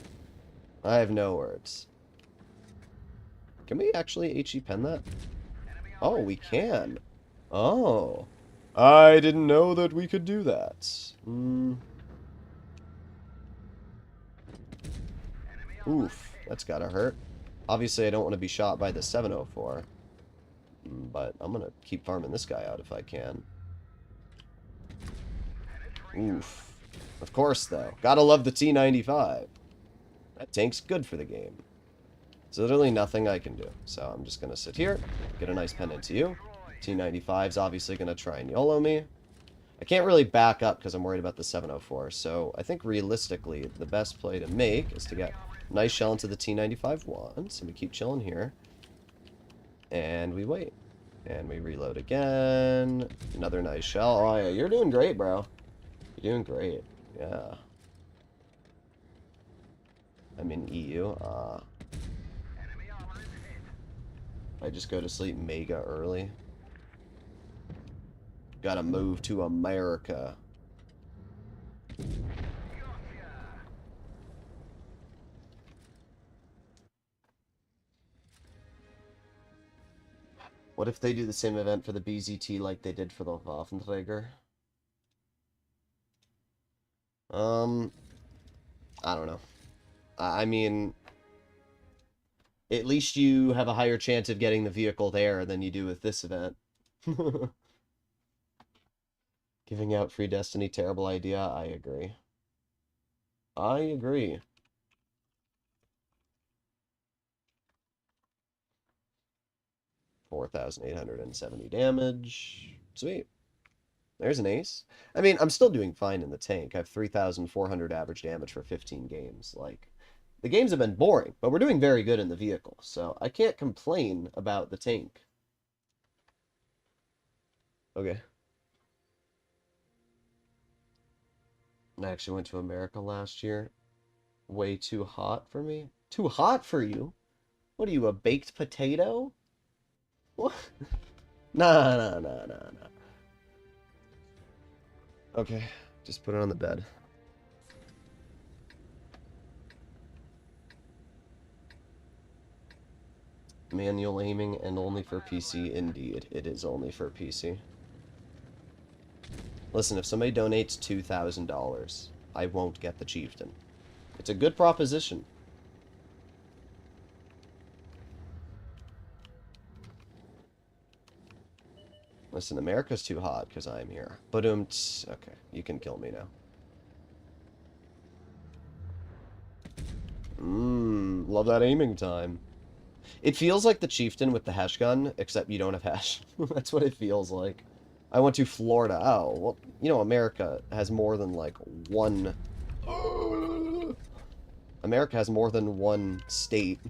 I have no words. Can we actually HE pen that? Oh, we can. Oh. I didn't know that we could do that. Oof. That's gotta hurt. Obviously, I don't want to be shot by the 704. But I'm gonna keep farming this guy out if I can. Oof. Of course, though. Gotta love the T95. That tank's good for the game. There's literally nothing I can do. So I'm just gonna sit here, get a nice pen into you. T95's obviously gonna try and YOLO me. I can't really back up because I'm worried about the 704. So I think realistically, the best play to make is to get a nice shell into the T95 once. And we keep chilling here. And we wait. And we reload again. Another nice shell. Oh, yeah, you're doing great, bro. You're doing great. Yeah. I'm in EU. I just go to sleep mega early. Gotta move to America. What if they do the same event for the BZT like they did for the Waffenträger? I don't know. I mean, at least you have a higher chance of getting the vehicle there than you do with this event. Giving out free Destiny, terrible idea. I agree. I agree. $4,870 damage. Sweet. There's an ace. I mean, I'm still doing fine in the tank. I have 3,400 average damage for 15 games. Like, the games have been boring, but we're doing very good in the vehicle, so I can't complain about the tank. Okay. I actually went to America last year. Way too hot for me. Too hot for you? What are you, a baked potato? What? Nah, nah, nah, nah, nah. Okay, just put it on the bed. Manual aiming and only for PC. Indeed, it is only for PC. Listen, if somebody donates $2,000, I won't get the Chieftain. It's a good proposition. Listen, America's too hot because I'm here. But okay, you can kill me now. Love that aiming time. It feels like the Chieftain with the Hesh gun, except you don't have Hesh. That's what it feels like. I went to Florida. Oh, well, you know, America has more than, like, one... America has more than one state.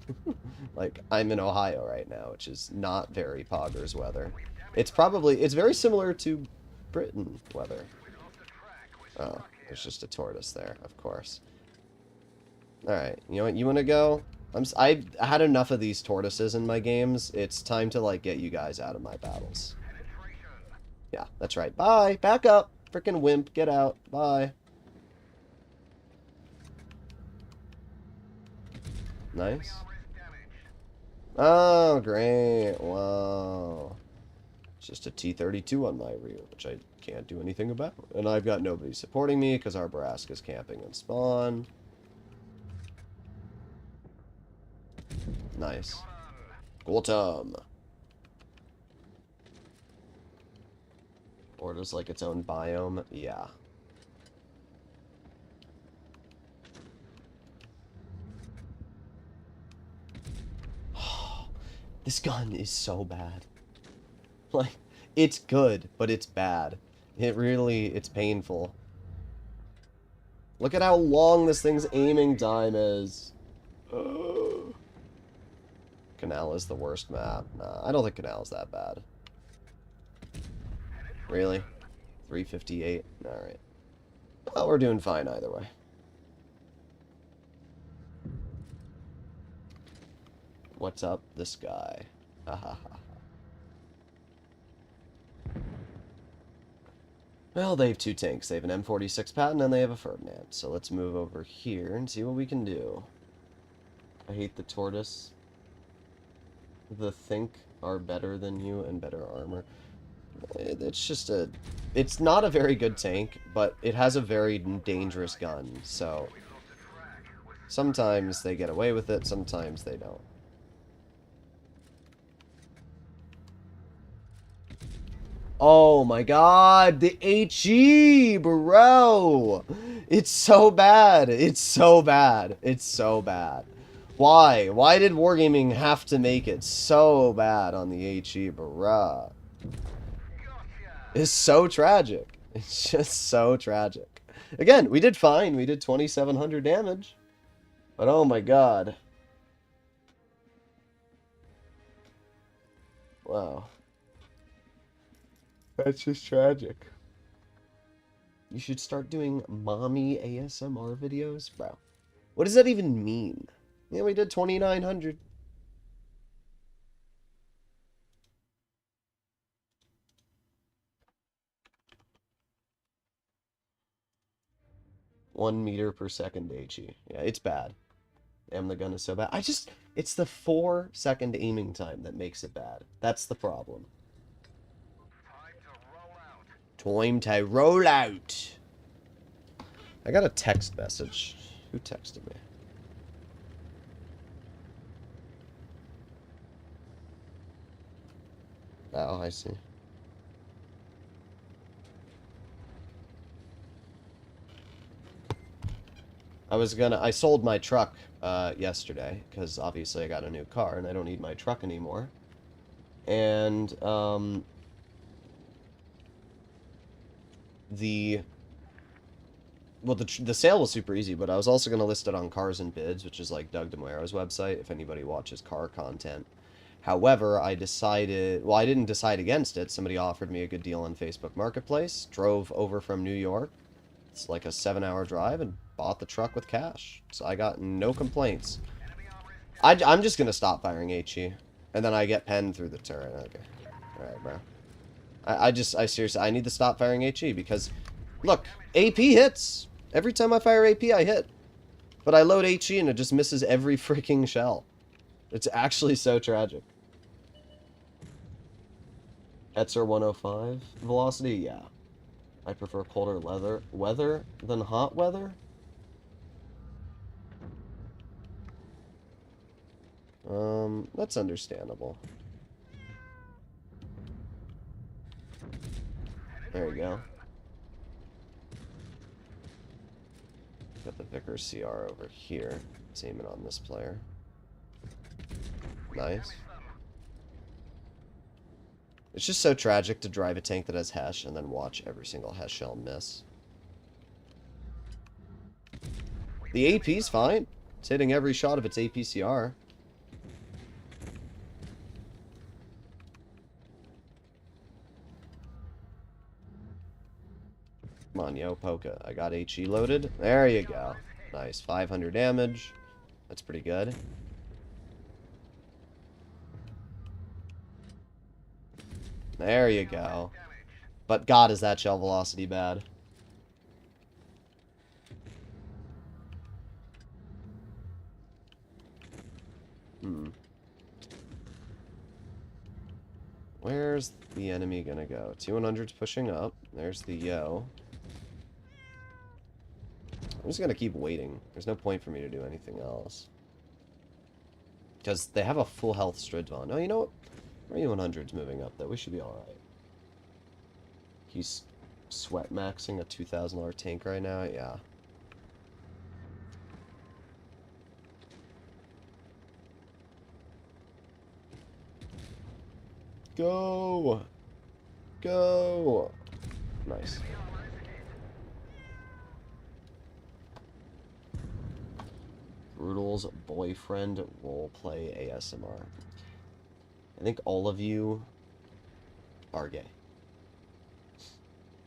Like, I'm in Ohio right now, which is not very poggers weather. It's very similar to Britain weather. Oh, there's just a tortoise there, of course. Alright, you know what, you want to go? I've had enough of these tortoises in my games. It's time to, like, get you guys out of my battles. Yeah, that's right. Bye! Back up! Frickin' wimp, get out. Bye. Nice. Oh, great. Wow. It's just a T-32 on my rear, which I can't do anything about. And I've got nobody supporting me because our Braska's camping in spawn. Nice. Cool time. Or just like its own biome? Yeah. This gun is so bad. Like, it's good, but it's bad. It's painful. Look at how long this thing's aiming time is. Canal is the worst map. Nah, I don't think Canal is that bad. Really? 358? Alright. Well, we're doing fine either way. What's up, this guy? Well, they have 2 tanks. They have an M46 Patton and they have a Ferdinand. So let's move over here and see what we can do. I hate the tortoise. The think are better than you and better armor. It's just a... It's not a very good tank, but it has a very dangerous gun, so... Sometimes they get away with it, sometimes they don't. Oh my god, the HE, bro! It's so bad, it's so bad, it's so bad. Why? Why did Wargaming have to make it so bad on the HE, bruh? It's so tragic. It's just so tragic. Again, we did fine. We did 2,700 damage. But oh my god. Wow. That's just tragic. You should start doing mommy ASMR videos? Bro. What does that even mean? Yeah, we did 2,900. One meter per second HE. Yeah, it's bad. Damn, the gun is so bad. It's the 4-second aiming time that makes it bad. That's the problem. Time to roll out. I got a text message. Who texted me? Oh, I see. I sold my truck yesterday, because obviously I got a new car and I don't need my truck anymore. And, the sale was super easy, but I was also going to list it on Cars and Bids, which is like Doug DeMoira's website, if anybody watches car content. However, I didn't decide against it. Somebody offered me a good deal on Facebook Marketplace, drove over from New York. It's like a 7-hour drive, and bought the truck with cash. So I got no complaints. I'm just going to stop firing HE, and then I get penned through the turret. Okay. Alright, bro. I seriously, I need to stop firing HE, because, look, AP hits. Every time I fire AP, I hit. But I load HE, and it just misses every freaking shell. It's actually so tragic. Etzer 105. Velocity, yeah. I prefer colder weather than hot weather. That's understandable. There you go. Got the Vickers CR over here. Let's aim it on this player. Nice. It's just so tragic to drive a tank that has Hesh and then watch every single Hesh shell miss. The AP's fine. It's hitting every shot of its APCR. Come on, yo, Polka. I got HE loaded. There you go. Nice. 500 damage. That's pretty good. There you go. But God, is that shell velocity bad. Where's the enemy gonna go? T-100's pushing up. There's the yo. I'm just gonna keep waiting. There's no point for me to do anything else. Because they have a full health Stridvon. Oh, you know what? Our U-100's moving up, though. We should be alright. He's sweat maxing a $2,000 tank right now, yeah. Go! Go! Nice. Droodles boyfriend roleplay ASMR. I think all of you are gay.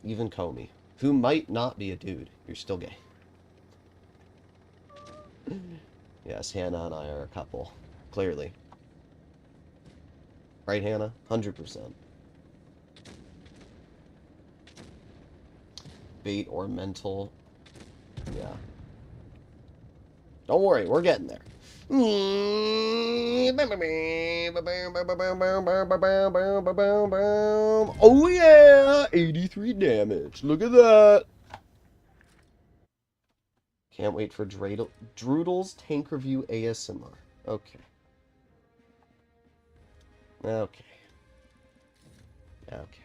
Even Comey, who might not be a dude. You're still gay. Yes, Hannah and I are a couple. Clearly. Right, Hannah? 100%. Bait or mental. Yeah. Don't worry, we're getting there. Oh yeah! 83 damage. Look at that. Can't wait for Droodles tank review ASMR. Okay. Okay. Okay.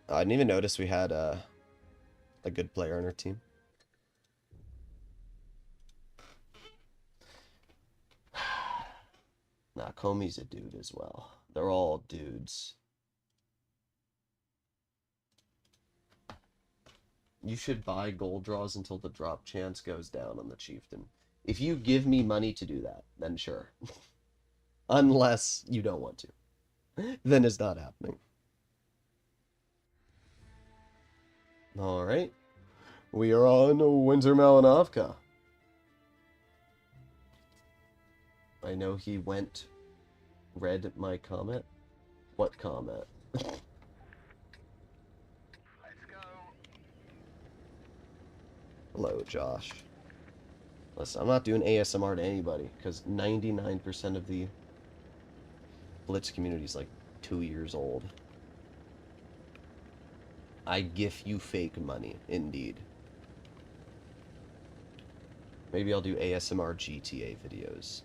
I didn't even notice we had a good player on our team. Nah, Comey's a dude as well. They're all dudes. You should buy gold draws until the drop chance goes down on the Chieftain. If you give me money to do that, then sure. Unless you don't want to. Then it's not happening. Alright. We are on Windsor Malanovka. I know he read my comment. What comment? Let's go. Hello, Josh. Listen, I'm not doing ASMR to anybody, because 99% of the Blitz community is like 2 years old. I give you fake money, indeed. Maybe I'll do ASMR GTA videos.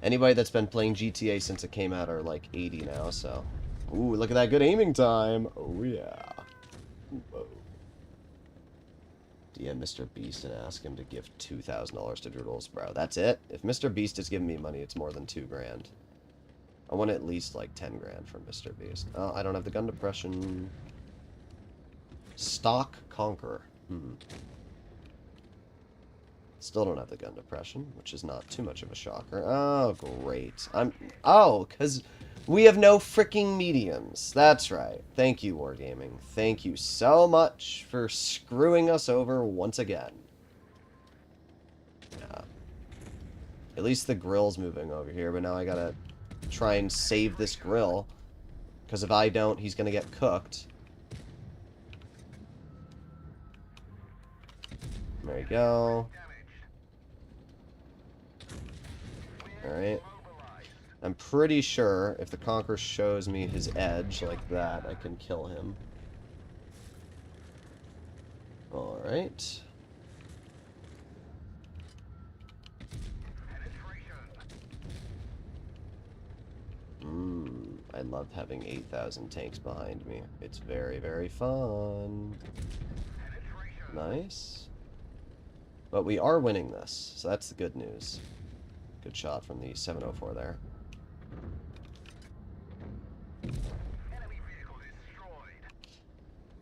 Anybody that's been playing GTA since it came out are like 80 now, so... Ooh, look at that good aiming time! Oh, yeah. Whoa. DM Mr. Beast and ask him to give $2,000 to Droodles, bro. That's it? If Mr. Beast is giving me money, it's more than $2 grand. I want at least like 10 grand from Mr. Beast. Oh, I don't have the gun depression. Stock Conqueror. Still don't have the gun depression, which is not too much of a shocker. Oh, great. Oh, because we have no freaking mediums. That's right. Thank you, Wargaming. Thank you so much for screwing us over once again. Yeah. At least the grill's moving over here, but now I gotta try and save this grill. Because if I don't, he's gonna get cooked. There you go. Alright. I'm pretty sure if the Conqueror shows me his edge like that, I can kill him. Alright. I love having 8,000 tanks behind me. It's very, very fun. Nice. But we are winning this, so that's the good news. Good shot from the 704 there.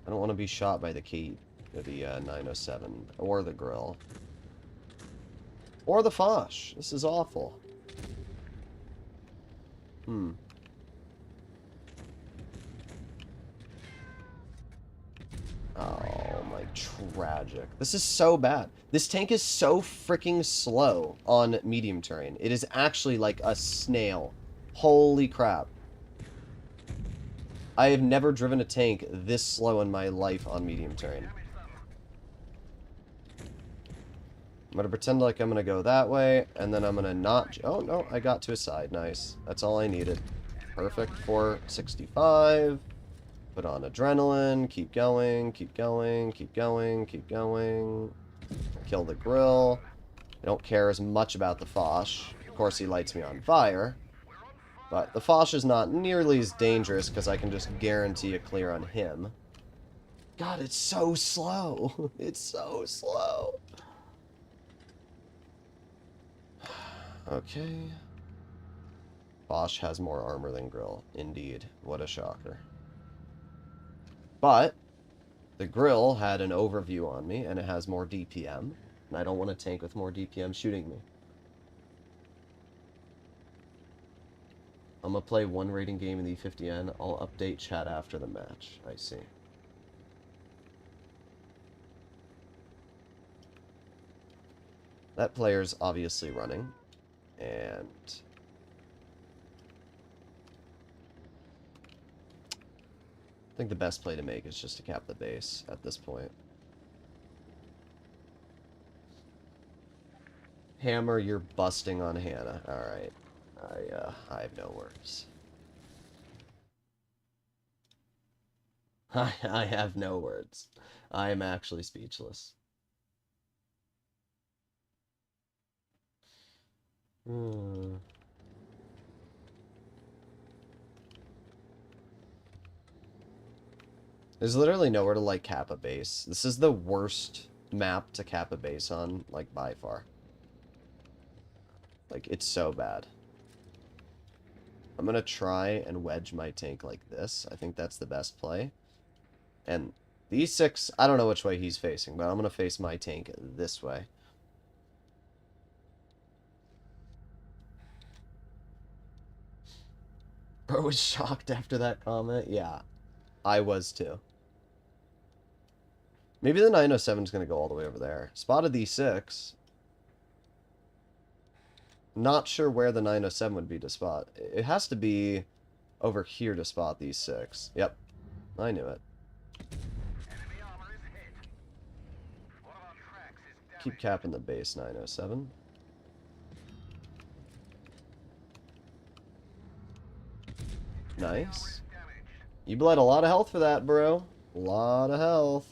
I don't want to be shot by the key, or the 907, or the grill. Or the Foch. This is awful. Oh my, tragic. This is so bad. This tank is so freaking slow on medium terrain. It is actually like a snail. Holy crap. I have never driven a tank this slow in my life on medium terrain. I'm going to pretend like I'm going to go that way, and then I'm going to not... Oh, no, I got to a side. Nice. That's all I needed. Perfect for 65. Put on adrenaline. Keep going, keep going, keep going, keep going. Kill the grill. I don't care as much about the Foch. Of course, he lights me on fire. But the Foch is not nearly as dangerous because I can just guarantee a clear on him. God, it's so slow. It's so slow. Okay. Foch has more armor than Grill. Indeed. What a shocker. But the Grill had an overview on me, and it has more DPM. And I don't want a tank with more DPM shooting me. I'm gonna play one rating game in the E50N. I'll update chat after the match. I see. That player's obviously running. And I think the best play to make is just to cap the base at this point. Hammer, you're busting on Hannah. Alright. I have no words. I have no words. I am actually speechless. There's literally nowhere to, like, cap a base. This is the worst map to cap a base on, like, by far. Like, it's so bad. I'm gonna try and wedge my tank like this. I think that's the best play. And the E6, I don't know which way he's facing, but I'm gonna face my tank this way. Bro was shocked after that comment. Yeah, I was too. Maybe the 907 is going to go all the way over there. Spotted the E6. Not sure where the 907 would be to spot. It has to be over here to spot the E6. Yep, I knew it. Keep capping the base 907. Nice. You bled a lot of health for that, bro. A lot of health.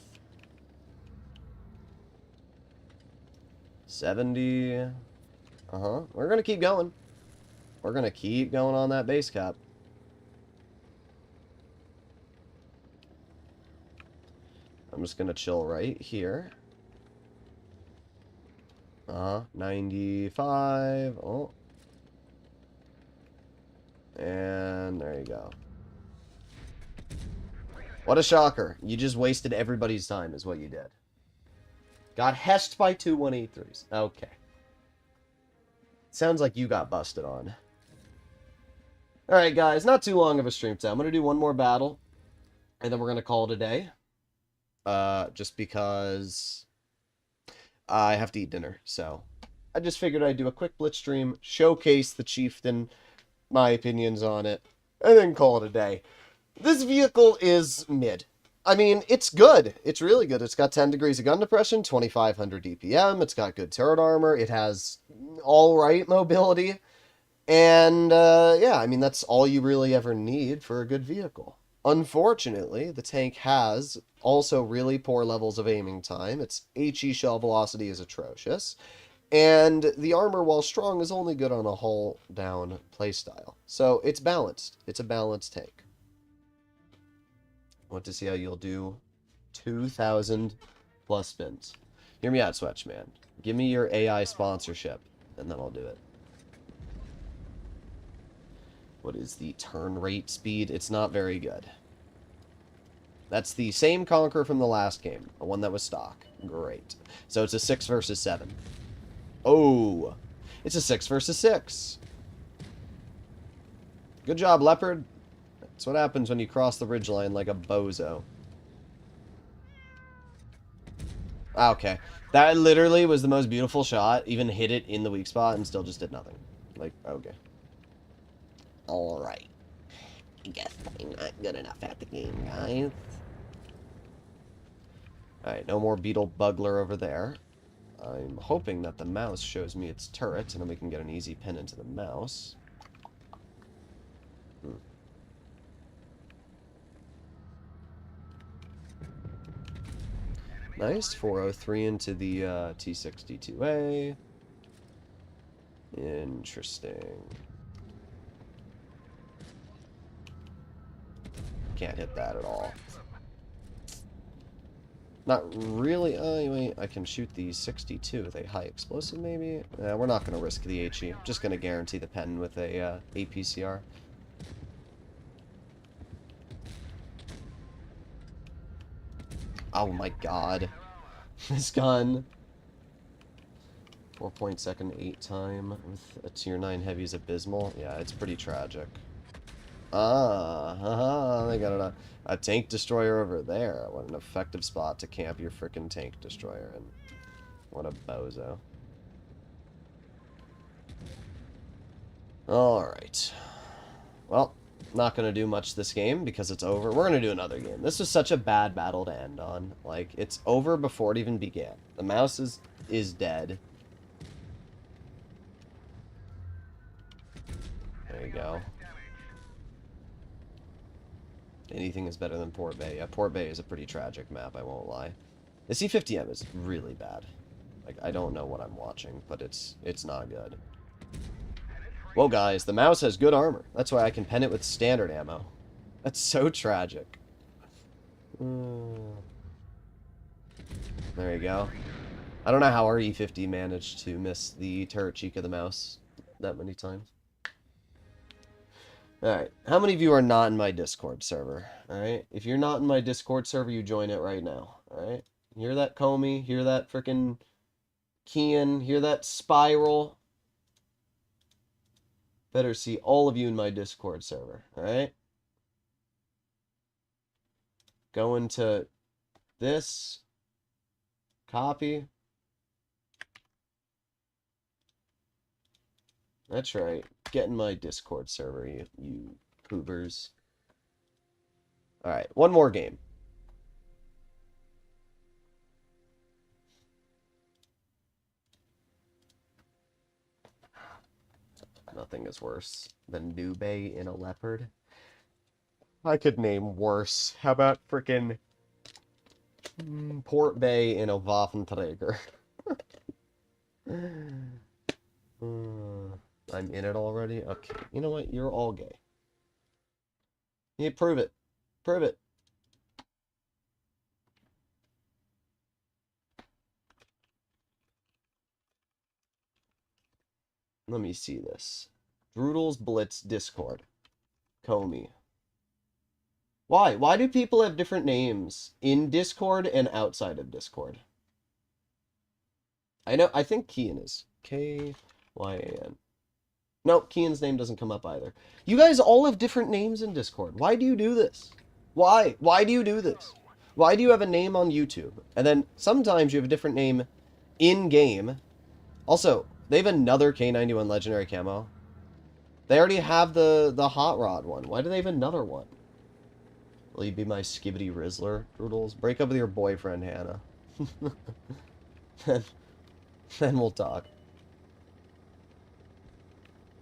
70. Uh-huh. We're going to keep going. We're going to keep going on that base cap. I'm just going to chill right here. 95. Oh. And there you go. What a shocker. You just wasted everybody's time is what you did. Got heshed by two 183s. Okay. Sounds like you got busted on. Alright, guys. Not too long of a stream today. I'm going to do one more battle. And then we're going to call it a day. Just because I have to eat dinner. So I just figured I'd do a quick blitz stream. Showcase the Chieftain. My opinions on it. And then call it a day. This vehicle is mid. I mean, it's good. It's really good. It's got 10 degrees of gun depression, 2,500 DPM. It's got good turret armor. It has alright mobility. And, yeah, I mean, that's all you really ever need for a good vehicle. Unfortunately, the tank has also really poor levels of aiming time. Its HE shell velocity is atrocious. And the armor, while strong, is only good on a hull-down playstyle. So, it's balanced. It's a balanced tank. I want to see how you'll do 2,000 plus spins. Hear me out, Swetch, man. Give me your AI sponsorship, and then I'll do it. What is the turn rate speed? It's not very good. That's the same Conqueror from the last game. The one that was stock. Great. So it's a 6 versus 7. Oh, it's a 6 versus 6. Good job, Leopard. That's what happens when you cross the ridgeline like a bozo. Okay. That literally was the most beautiful shot. Even hit it in the weak spot and still just did nothing. Like, okay. Alright. I guess I'm not good enough at the game, guys. Alright, no more Beetle Bugler over there. I'm hoping that the mouse shows me its turret, and then we can get an easy pin into the mouse. Nice, 403 into the T62A. Interesting. can't hit that at all. Not really. Wait, I can shoot the 62 with a high explosive, maybe? We're not going to risk the HE. I'm just going to guarantee the pen with a APCR. Oh my god. This gun. 4.2 8 time with a tier 9 heavy is abysmal. Yeah, it's pretty tragic. They got a tank destroyer over there. What an effective spot to camp your frickin' tank destroyer in. What a bozo. Alright. Well, not going to do much this game because it's over. We're going to do another game. This was such a bad battle to end on. Like, it's over before it even began. The mouse is dead. There you go. Anything is better than Port Bay. Yeah, Port Bay is a pretty tragic map, I won't lie. The C50M is really bad. Like, I don't know what I'm watching, but it's not good. Whoa, guys, the mouse has good armor. That's why I can pen it with standard ammo. That's so tragic. There you go. I don't know how our E50 managed to miss the turret cheek of the mouse that many times. Alright, how many of you are not in my Discord server? Alright, if you're not in my Discord server, you join it right now. Alright, hear that, Comey? Hear that, frickin' Kian? Hear that, Spiral? Better see all of you in my Discord server. Alright? Go into this. Copy. That's right. Get in my Discord server, you poopers. Alright, one more game. Nothing is worse than Nube in a leopard. I could name worse. How about frickin' Port Bay in a Waffenträger? I'm in it already? Okay. You know what? You're all gay. Yeah, prove it. Prove it. Let me see this. Droodles Blitz Discord. Comey. Why? Why do people have different names in Discord and outside of Discord? I think Kian is. K-Y-A-N. Nope, Kian's name doesn't come up either. You guys all have different names in Discord. Why do you do this? Why? Why do you do this? Why do you have a name on YouTube? And then sometimes you have a different name in-game. Also, they have another K91 Legendary Camo. They already have the Hot Rod one. Why do they have another one? Will you be my Skibbity Rizzler, Droodles? Break up with your boyfriend, Hannah. then we'll talk.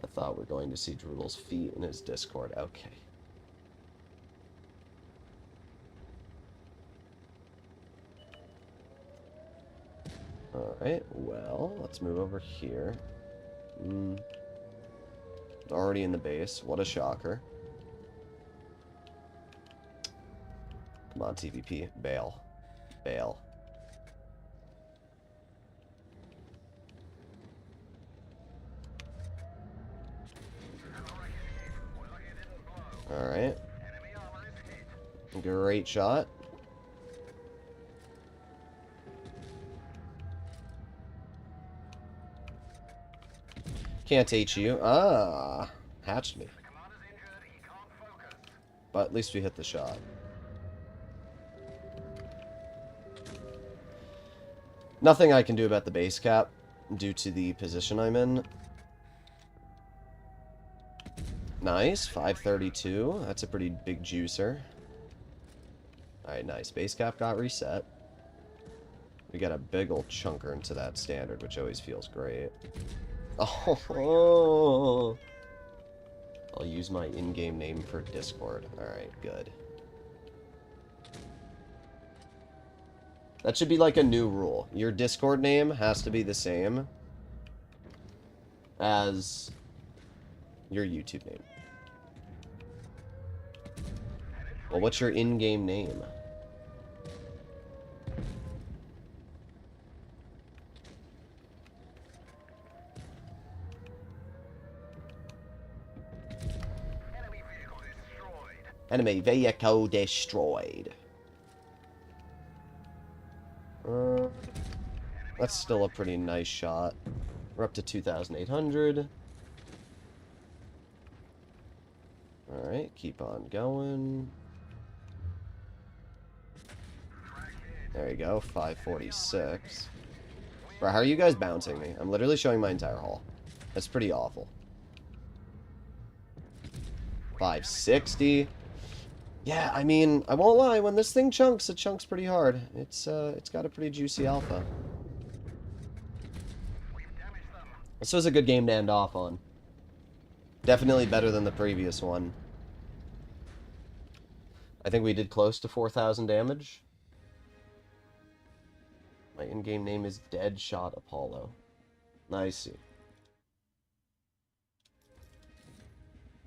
I thought we're going to see Droodles' feet in his Discord. Okay. Alright, well, let's move over here. Already in the base. What a shocker. Come on, TVP. Bail. Bail. Alright. Great shot. Can't HU. Ah, hatched me. But at least we hit the shot. Nothing I can do about the base cap due to the position I'm in. Nice, 532. That's a pretty big juicer. Alright, nice. Base cap got reset. We got a big old chunker into that standard, which always feels great. Oh, I'll use my in-game name for Discord. Alright, good. That should be like a new rule. Your Discord name has to be the same as your YouTube name. Well, what's your in-game name? Enemy vehicle destroyed. That's still a pretty nice shot. We're up to 2,800. Alright, keep on going. There you go, 546. Bro, how are you guys bouncing me? I'm literally showing my entire haul. That's pretty awful. 560. Yeah, I mean, I won't lie, when this thing chunks, it chunks pretty hard. It's got a pretty juicy alpha. This was a good game to end off on. Definitely better than the previous one. I think we did close to 4,000 damage. My in-game name is Deadshot Apollo. I see.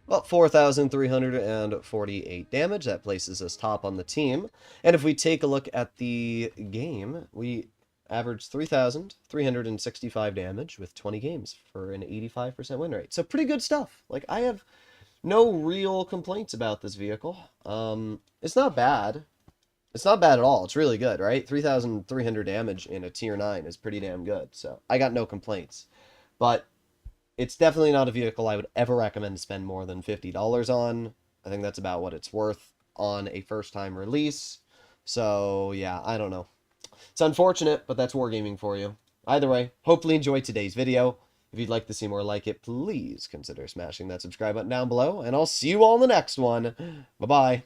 Well, 4,348 damage. That places us top on the team. And if we take a look at the game, we averaged 3,365 damage with 20 games for an 85% win rate. So pretty good stuff. Like, I have no real complaints about this vehicle. It's not bad. It's not bad at all. It's really good, right? 3,300 damage in a tier 9 is pretty damn good. So I got no complaints. But it's definitely not a vehicle I would ever recommend to spend more than $50 on. I think that's about what it's worth on a first-time release. So, yeah, I don't know. It's unfortunate, but that's wargaming for you. Either way, hopefully enjoyed today's video. If you'd like to see more like it, please consider smashing that subscribe button down below, and I'll see you all in the next one. Bye-bye.